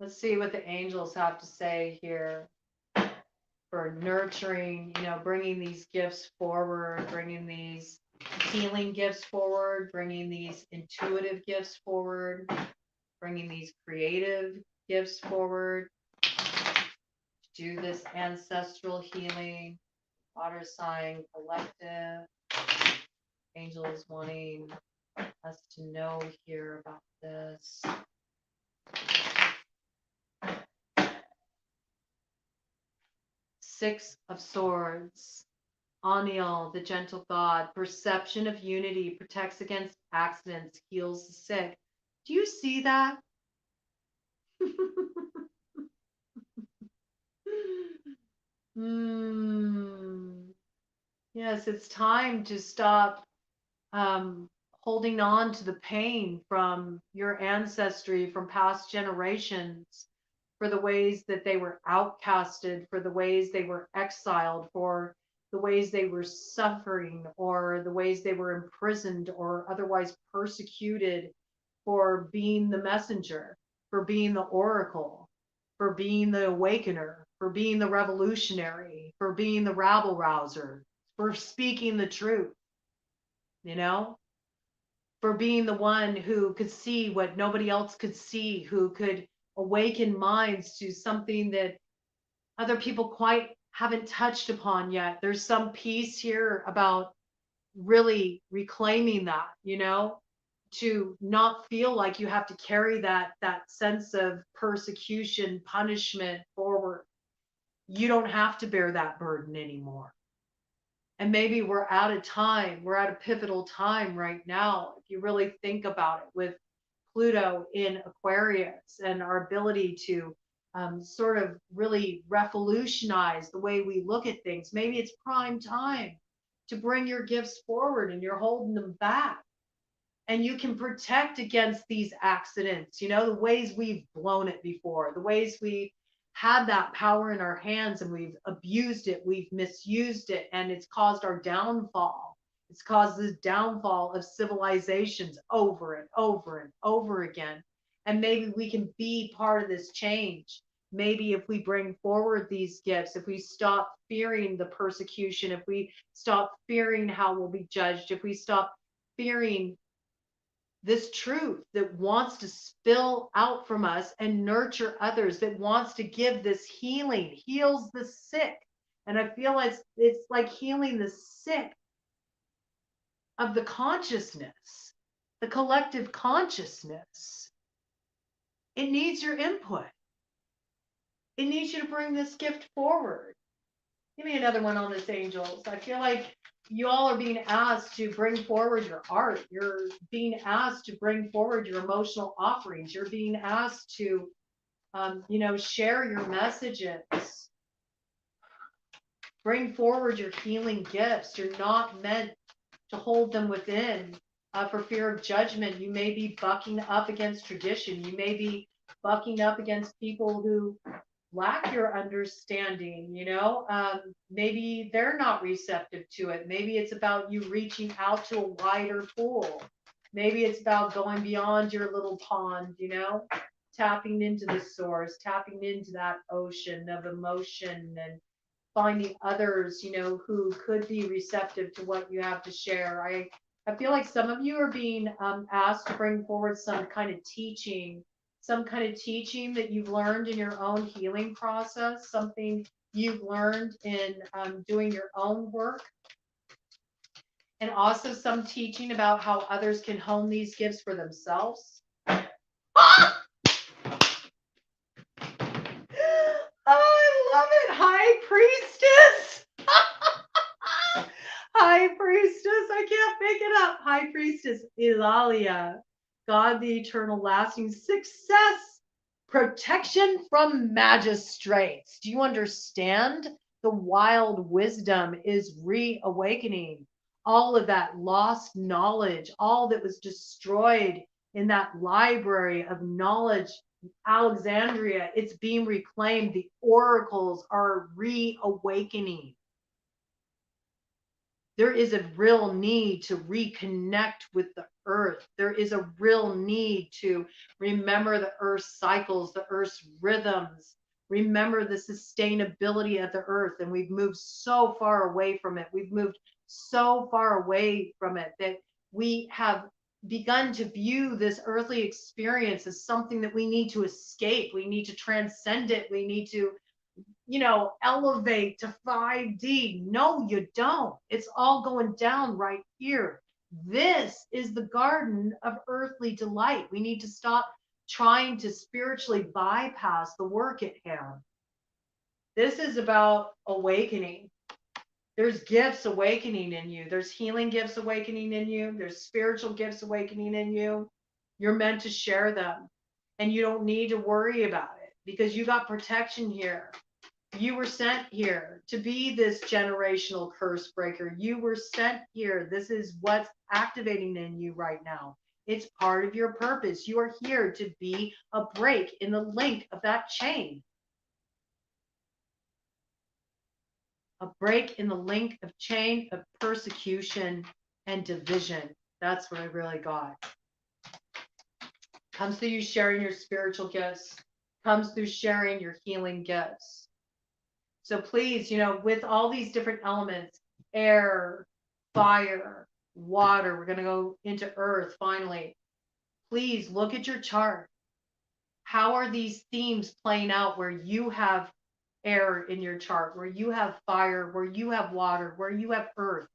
Let's see what the angels have to say here for nurturing, bringing these gifts forward, bringing these healing gifts forward, bringing these intuitive gifts forward, bringing these creative gifts forward. Do this ancestral healing, water sign collective. Angels wanting us to know here about this. Six of Swords. Aniel, the gentle God. Perception of unity, protects against accidents, heals the sick. Do you see that? Yes, it's time to stop holding on to the pain from your ancestry, from past generations, for the ways that they were outcasted, for the ways they were exiled, for the ways they were suffering, or the ways they were imprisoned or otherwise persecuted for being the messenger, for being the oracle, for being the awakener, for being the revolutionary, for being the rabble rouser, for speaking the truth, for being the one who could see what nobody else could see, who could awaken minds to something that other people quite haven't touched upon yet. There's some piece here about really reclaiming that, to not feel like you have to carry that sense of persecution, punishment forward. You don't have to bear that burden anymore. And maybe we're at a pivotal time right now, if you really think about it, with Pluto in Aquarius and our ability to sort of really revolutionize the way we look at things. Maybe it's prime time to bring your gifts forward and you're holding them back. And you can protect against these accidents, the ways we've blown it before, the ways we had that power in our hands and we've abused it, we've misused it, and it's caused our downfall. It's caused the downfall of civilizations over and over and over again. And maybe we can be part of this change. Maybe if we bring forward these gifts, if we stop fearing the persecution, if we stop fearing how we'll be judged, if we stop fearing this truth that wants to spill out from us and nurture others, that wants to give this healing, heals the sick. And I feel like it's like healing the sick of the consciousness, the collective consciousness. It needs your input. It needs you to bring this gift forward. Give me another one on this, angels. I feel like you all are being asked to bring forward your art. You're being asked to bring forward your emotional offerings. You're being asked to, share your messages. Bring forward your healing gifts. You're not meant to hold them within for fear of judgment. You may be bucking up against tradition. You may be bucking up against people who lack your understanding, maybe they're not receptive to it. Maybe it's about you reaching out to a wider pool. Maybe it's about going beyond your little pond, tapping into the source, tapping into that ocean of emotion and finding others, who could be receptive to what you have to share. I I feel like some of you are being asked to bring forward some kind of teaching that you've learned in your own healing process, something you've learned in doing your own work, and also some teaching about how others can hone these gifts for themselves. Ah! Oh, I love it. High Priestess. High Priestess. I can't make it up. High Priestess Ilalia. God, the eternal, lasting success, protection from magistrates. Do you understand? The wild wisdom is reawakening. All of that lost knowledge, all that was destroyed in that library of knowledge, Alexandria, it's being reclaimed. The oracles are reawakening. There is a real need to reconnect with the earth. There is a real need to remember the earth's cycles, the earth's rhythms, remember the sustainability of the earth. And we've moved so far away from it. We've moved so far away from it that we have begun to view this earthly experience as something that we need to escape. We need to transcend it. We need to elevate to 5D. No, you don't. It's all going down right here. This is the garden of earthly delight. We need to stop trying to spiritually bypass the work at hand. This is about awakening. There's gifts awakening in you. There's healing gifts awakening in you. There's spiritual gifts awakening in you. You're meant to share them. And you don't need to worry about it because you got protection here. You were sent here to be this generational curse breaker. You were sent here. This is what's activating in you right now. It's part of your purpose. You are here to be a break in the link of that chain. A break in the link of chain of persecution and division. That's what I really got. Comes through you sharing your spiritual gifts. Comes through sharing your healing gifts. So please, with all these different elements, air, fire, water, we're going to go into earth finally. Please look at your chart. How are these themes playing out where you have air in your chart, where you have fire, where you have water, where you have earth?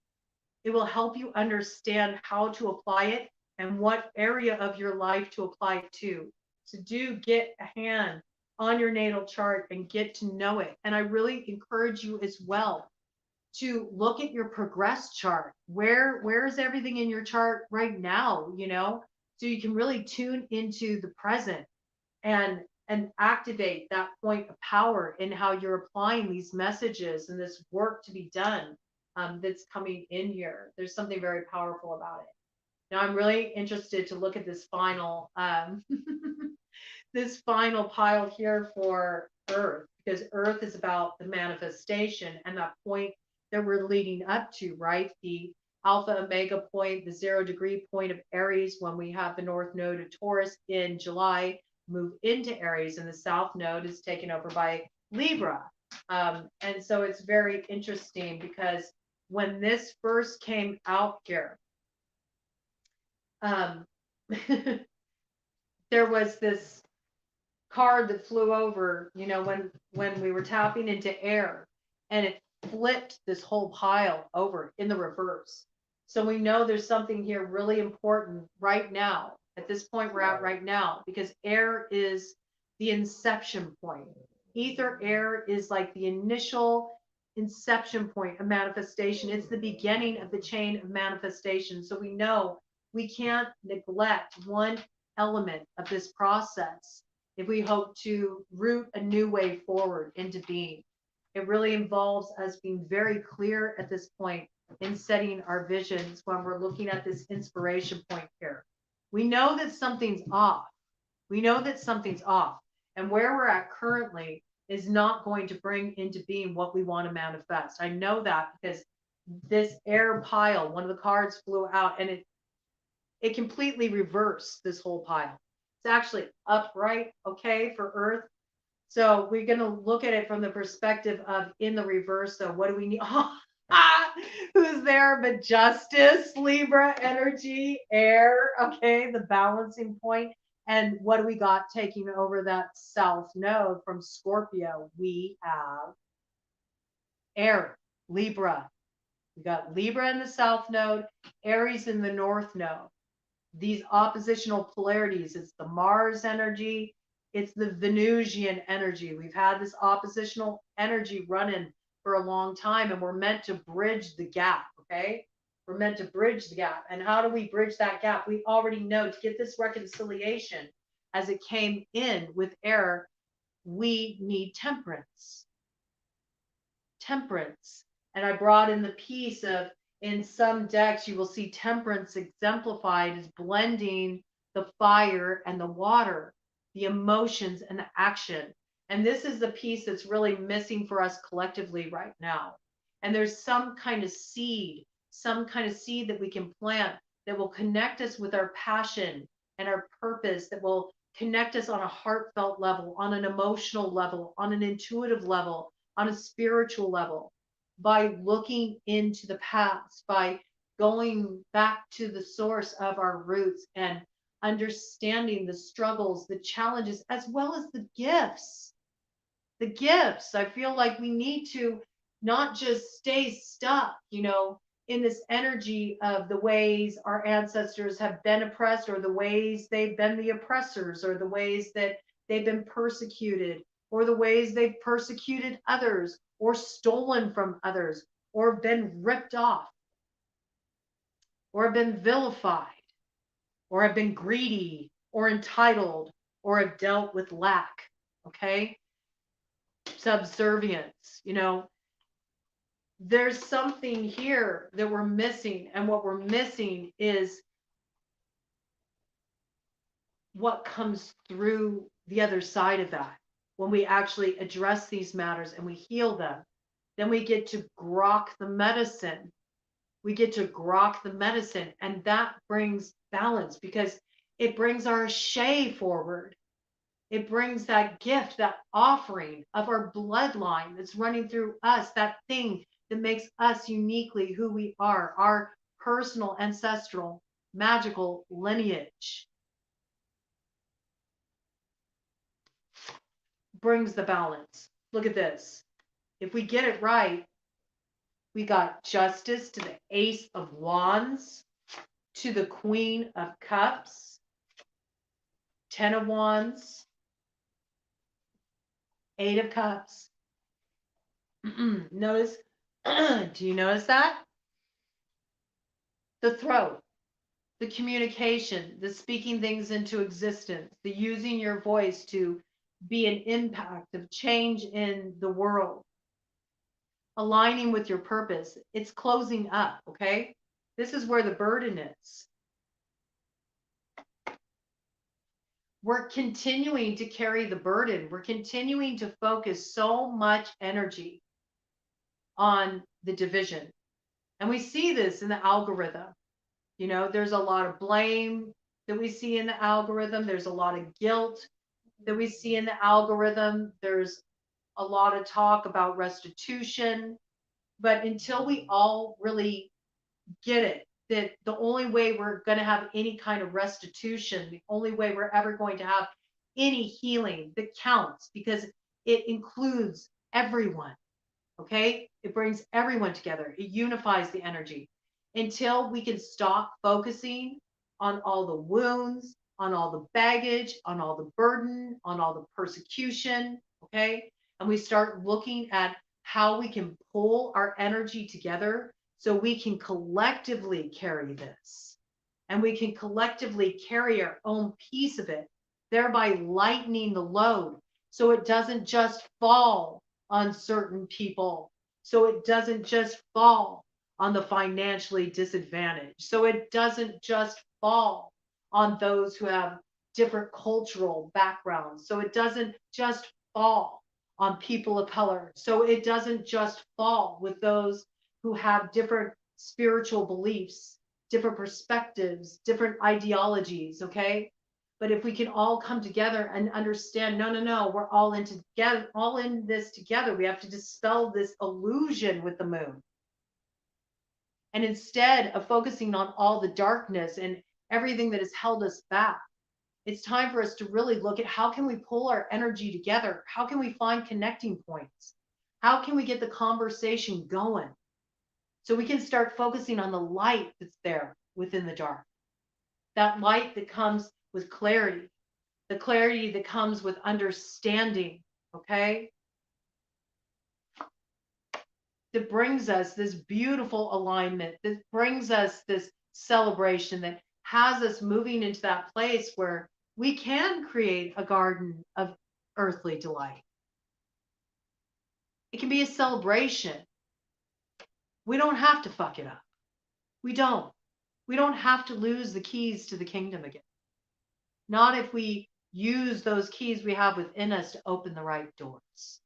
It will help you understand how to apply it and what area of your life to apply it to. So do get a hand on your natal chart and get to know it. And I really encourage you as well to look at your progress chart. Where is everything in your chart right now, so you can really tune into the present and activate that point of power in how you're applying these messages and this work to be done that's coming in here. There's something very powerful about it. Now I'm really interested to look at this final this final pile here for Earth, because Earth is about the manifestation and that point that we're leading up to, right? The Alpha Omega point, the 0 degree point of Aries, when we have the North Node of Taurus in July move into Aries, and the South Node is taken over by Libra. And so it's very interesting because when this first came out here, there was this card that flew over, when we were tapping into air, and it flipped this whole pile over in the reverse. So we know there's something here really important right now, at this point we're at right now, because air is the inception point. Ether air is like the initial inception point of manifestation. It's the beginning of the chain of manifestation. So we know we can't neglect one element of this process if we hope to root a new way forward into being. It really involves us being very clear at this point in setting our visions when we're looking at this inspiration point here. We know that something's off. We know that something's off. And where we're at currently is not going to bring into being what we want to manifest. I know that because this air pile, one of the cards flew out, and it completely reversed this whole pile. It's actually upright, okay, for Earth. So we're going to look at it from the perspective of in the reverse. So what do we need? Who's there but justice, Libra energy, air, okay, the balancing point. And what do we got taking over that south node from Scorpio? We have air, Libra. We got Libra in the south node, Aries in the north node. These oppositional polarities, it's the Mars energy, it's the Venusian energy. We've had this oppositional energy running for a long time, and we're meant to bridge the gap, okay? We're meant to bridge the gap. And how do we bridge that gap? We already know to get this reconciliation as it came in with air, we need temperance. Temperance. And I brought in the piece of, in some decks, you will see temperance exemplified as blending the fire and the water, the emotions and the action. And this is the piece that's really missing for us collectively right now. And there's some kind of seed that we can plant that will connect us with our passion and our purpose, that will connect us on a heartfelt level, on an emotional level, on an intuitive level, on a spiritual level, by looking into the past, by going back to the source of our roots and understanding the struggles, the challenges, as well as the gifts. The gifts. I feel like we need to not just stay stuck, in this energy of the ways our ancestors have been oppressed, or the ways they've been the oppressors, or the ways that they've been persecuted, or the ways they've persecuted others, or stolen from others, or been ripped off, or have been vilified, or have been greedy, or entitled, or have dealt with lack, okay? Subservience, there's something here that we're missing. And what we're missing is what comes through the other side of that. When we actually address these matters and we heal them, then we get to grok the medicine. We get to grok the medicine, and that brings balance, because it brings our shay forward. It brings that gift, that offering of our bloodline that's running through us, that thing that makes us uniquely who we are, our personal, ancestral, magical lineage. Brings the balance. Look at this. If we get it right, we got justice to the Ace of Wands, to the Queen of Cups, 10 of Wands, 8 of Cups. Notice, do you notice that? The throat, the communication, the speaking things into existence, the using your voice to be an impact of change in the world, aligning with your purpose. It's closing up, okay? This is where the burden is. We're continuing to carry the burden. We're continuing to focus so much energy on the division. And we see this in the algorithm. There's a lot of blame that we see in the algorithm. There's a lot of guilt that we see in the algorithm. There's a lot of talk about restitution. But until we all really get it, that the only way we're going to have any kind of restitution, the only way we're ever going to have any healing that counts, because it includes everyone, okay? It brings everyone together. It unifies the energy. Until we can stop focusing on all the wounds, on all the baggage, on all the burden, on all the persecution, okay? And we start looking at how we can pull our energy together so we can collectively carry this. And we can collectively carry our own piece of it, thereby lightening the load so it doesn't just fall on certain people. So it doesn't just fall on the financially disadvantaged. So it doesn't just fall on those who have different cultural backgrounds. So it doesn't just fall on people of color. So it doesn't just fall with those who have different spiritual beliefs, different perspectives, different ideologies, okay? But if we can all come together and understand, no, we're all in together, all in this together. We have to dispel this illusion with the moon. And instead of focusing on all the darkness and everything that has held us back, it's time for us to really look at how can we pull our energy together? How can we find connecting points? How can we get the conversation going so we can start focusing on the light that's there within the dark? That light that comes with clarity, the clarity that comes with understanding, okay? That brings us this beautiful alignment, that brings us this celebration, that has us moving into that place where we can create a garden of earthly delight. It can be a celebration. We don't have to fuck it up. We don't. We don't have to lose the keys to the kingdom again. Not if we use those keys we have within us to open the right doors.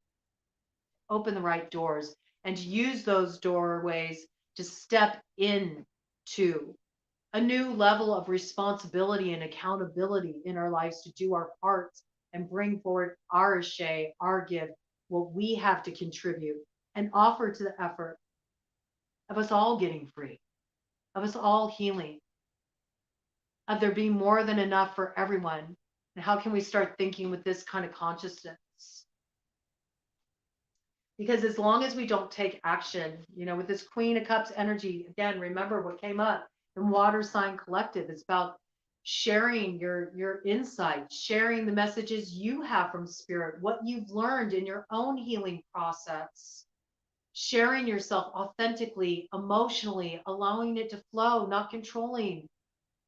Open the right doors and to use those doorways to step into a new level of responsibility and accountability in our lives, to do our parts and bring forward our ashay, our gift, what we have to contribute and offer to the effort of us all getting free, of us all healing, of there being more than enough for everyone. And how can we start thinking with this kind of consciousness? Because as long as we don't take action, with this Queen of Cups energy, again, remember what came up in Water Sign Collective. It's about sharing your insight, sharing the messages you have from Spirit, what you've learned in your own healing process, sharing yourself authentically, emotionally, allowing it to flow, not controlling,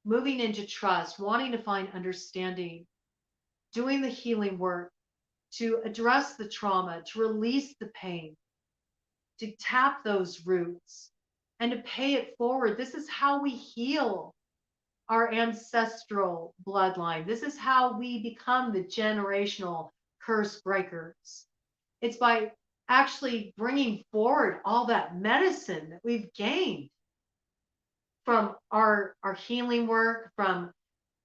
moving into trust, wanting to find understanding, doing the healing work, to address the trauma, to release the pain, to tap those roots, and to pay it forward. This is how we heal our ancestral bloodline. This is how we become the generational curse breakers. It's by actually bringing forward all that medicine that we've gained from our healing work, from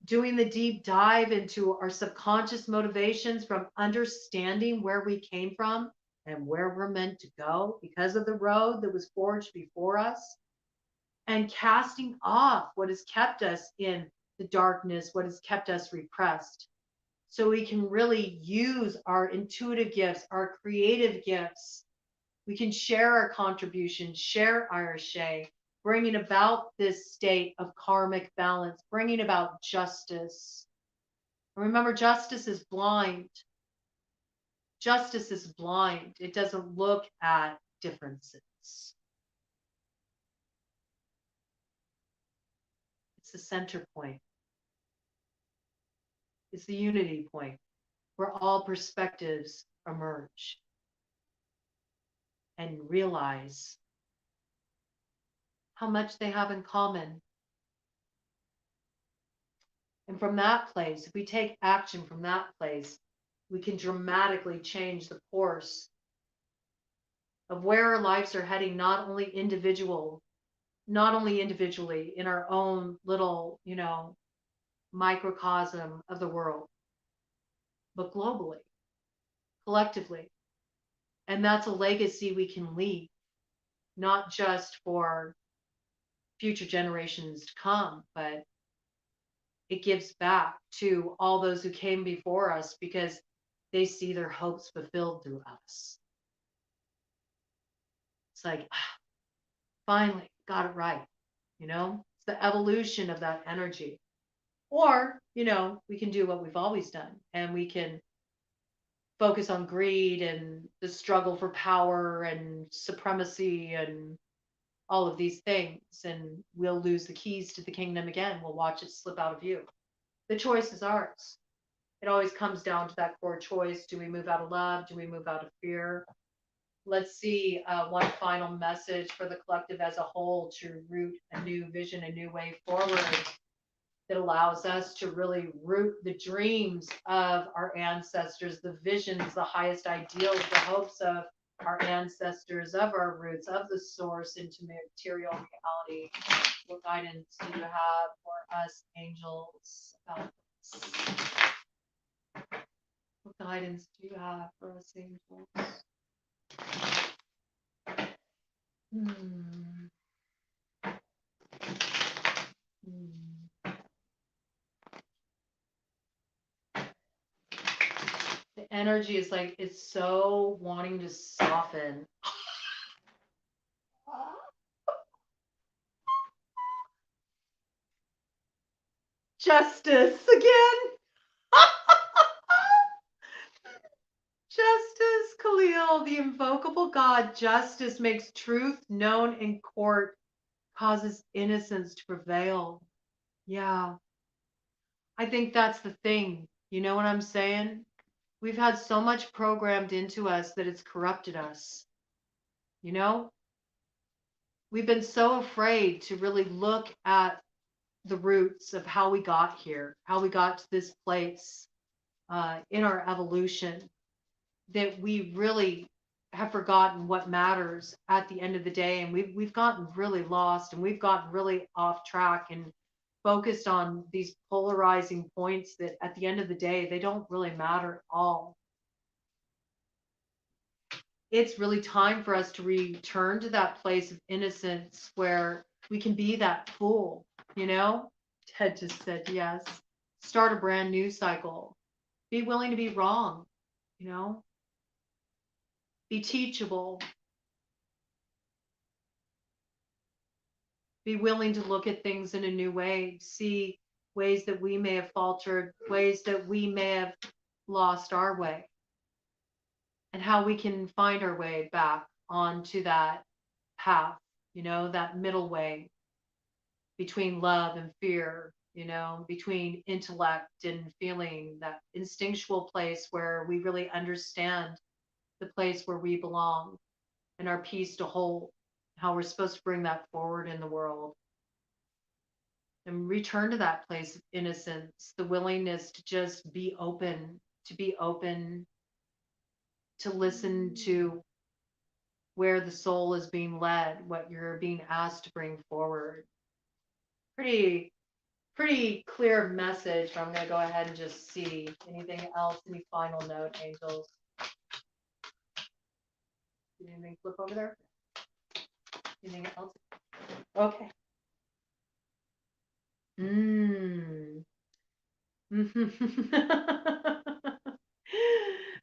doing the deep dive into our subconscious motivations, from understanding where we came from and where we're meant to go because of the road that was forged before us, and casting off what has kept us in the darkness, what has kept us repressed, so we can really use our intuitive gifts, our creative gifts. We can share our contributions, share our ashay, bringing about this state of karmic balance, bringing about justice. And remember, justice is blind. Justice is blind. It doesn't look at differences. It's the center point. It's the unity point where all perspectives emerge and realize how much they have in common. And from that place, if we take action from that place, we can dramatically change the course of where our lives are heading, not only individually in our own little, microcosm of the world, but globally, collectively. And that's a legacy we can leave, not just for future generations to come, but it gives back to all those who came before us because they see their hopes fulfilled through us. It's like, finally, got it right. It's the evolution of that energy. Or, we can do what we've always done, and we can focus on greed and the struggle for power and supremacy and all of these things, and we'll lose the keys to the kingdom again. We'll watch it slip out of view. The choice is ours. It always comes down to that core choice. Do we move out of love? Do we move out of fear? Let's see one final message for the collective as a whole, to root a new vision, a new way forward that allows us to really root the dreams of our ancestors, the visions, the highest ideals, the hopes of our ancestors, of our roots, of the source into material reality. What guidance do you have for us, angels, about this? What guidance do you have for us, angels? energy is like, it's so wanting to soften. Justice again. Justice, Khalil, the invocable God, justice makes truth known in court, causes innocence to prevail. Yeah, I think that's the thing. You know what I'm saying? We've had so much programmed into us that it's corrupted us. You know, we've been so afraid to really look at the roots of how we got here, how we got to this place in our evolution, that we really have forgotten what matters at the end of the day, and we've gotten really lost, and we've gotten really off track and focused on these polarizing points that at the end of the day they don't really matter at all. It's really time for us to return to that place of innocence where we can be that fool, you know? Ted just said yes. Start a brand new cycle. Be willing to be wrong, you know? Be teachable. Be willing to look at things in a new way, see ways that we may have faltered, ways that we may have lost our way, and how we can find our way back onto that path, you know, that middle way between love and fear, you know, between intellect and feeling, that instinctual place where we really understand the place where we belong and our piece to hold, how we're supposed to bring that forward in the world. And return to that place of innocence, the willingness to just be open, to listen to where the soul is being led, what you're being asked to bring forward. Pretty clear message. I'm going to go ahead and just see anything else, any final note, angels. Did anything flip over there? Anything else? Okay.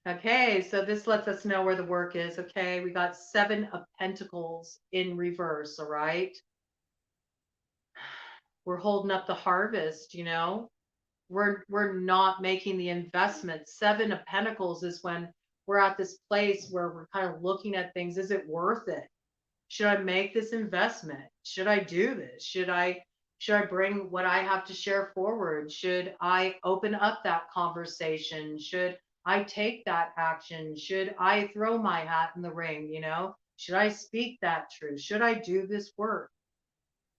Okay, so this lets us know where the work is. Okay, we got 7 of Pentacles in reverse. All right, we're holding up the harvest, you know. We're not making the investment. 7 of Pentacles is when we're at this place where we're kind of looking at things. Is it worth it? Should I make this investment? Should I do this? Should I bring what I have to share forward? Should I open up that conversation? Should I take that action? Should I throw my hat in the ring? You know, should I speak that truth? Should I do this work?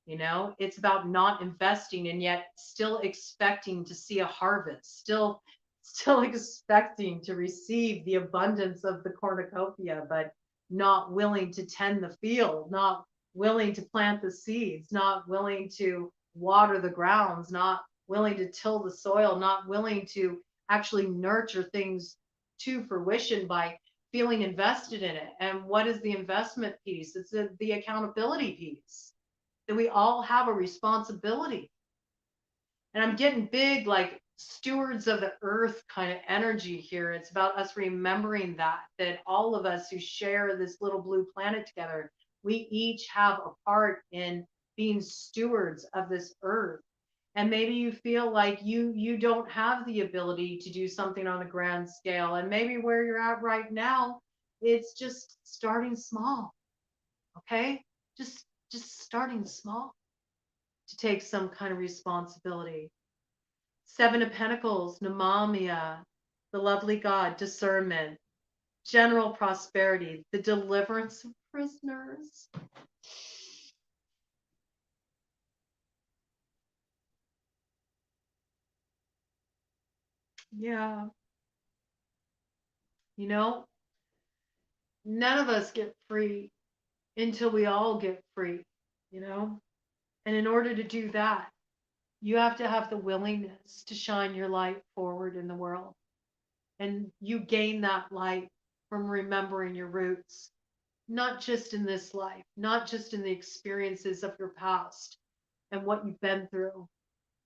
You know, it's about not investing and yet still expecting to see a harvest, still expecting to receive the abundance of the cornucopia, but not willing to tend the field, not willing to plant the seeds, not willing to water the grounds, not willing to till the soil, not willing to actually nurture things to fruition by feeling invested in it. And what is the investment piece? It's the accountability piece, that we all have a responsibility. And I'm getting big, like stewards of the earth kind of energy here. It's about us remembering that all of us who share this little blue planet together, we each have a part in being stewards of this earth. And maybe you feel like you don't have the ability to do something on a grand scale. And maybe where you're at right now, it's just starting small. Okay? Just starting small to take some kind of responsibility. 7 of Pentacles, Namamia, the lovely God, discernment, general prosperity, the deliverance of prisoners. Yeah. You know, none of us get free until we all get free, you know? And in order to do that, you have to have the willingness to shine your light forward in the world. And you gain that light from remembering your roots, not just in this life, not just in the experiences of your past and what you've been through,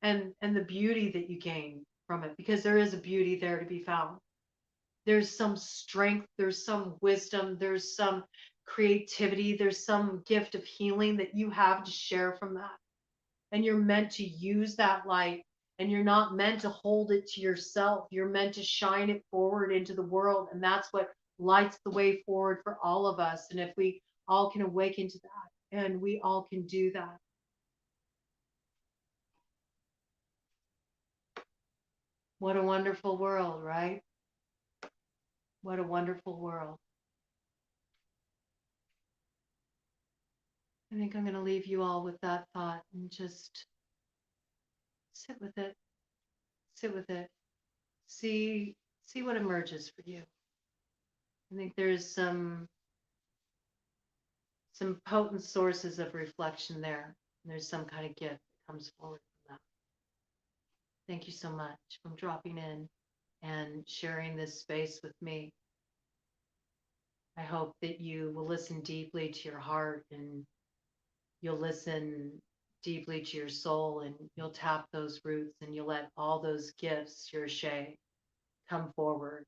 and the beauty that you gain from it, because there is a beauty there to be found. there's some strength, there's some wisdom, there's some creativity, there's some gift of healing that you have to share from that. And you're meant to use that light, and you're not meant to hold it to yourself. You're meant to shine it forward into the world. And that's what lights the way forward for all of us. And if we all can awaken to that, and we all can do that. What a wonderful world, right? What a wonderful world. I think I'm going to leave you all with that thought and just sit with it. Sit with it. See what emerges for you. I think there's some potent sources of reflection there. There's some kind of gift that comes forward from that. Thank you so much for dropping in and sharing this space with me. I hope that you will listen deeply to your heart, and you'll listen deeply to your soul, and you'll tap those roots, and you'll let all those gifts, your Shay, come forward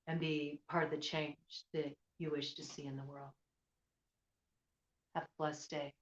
and be part of the change that you wish to see in the world. Have a blessed day.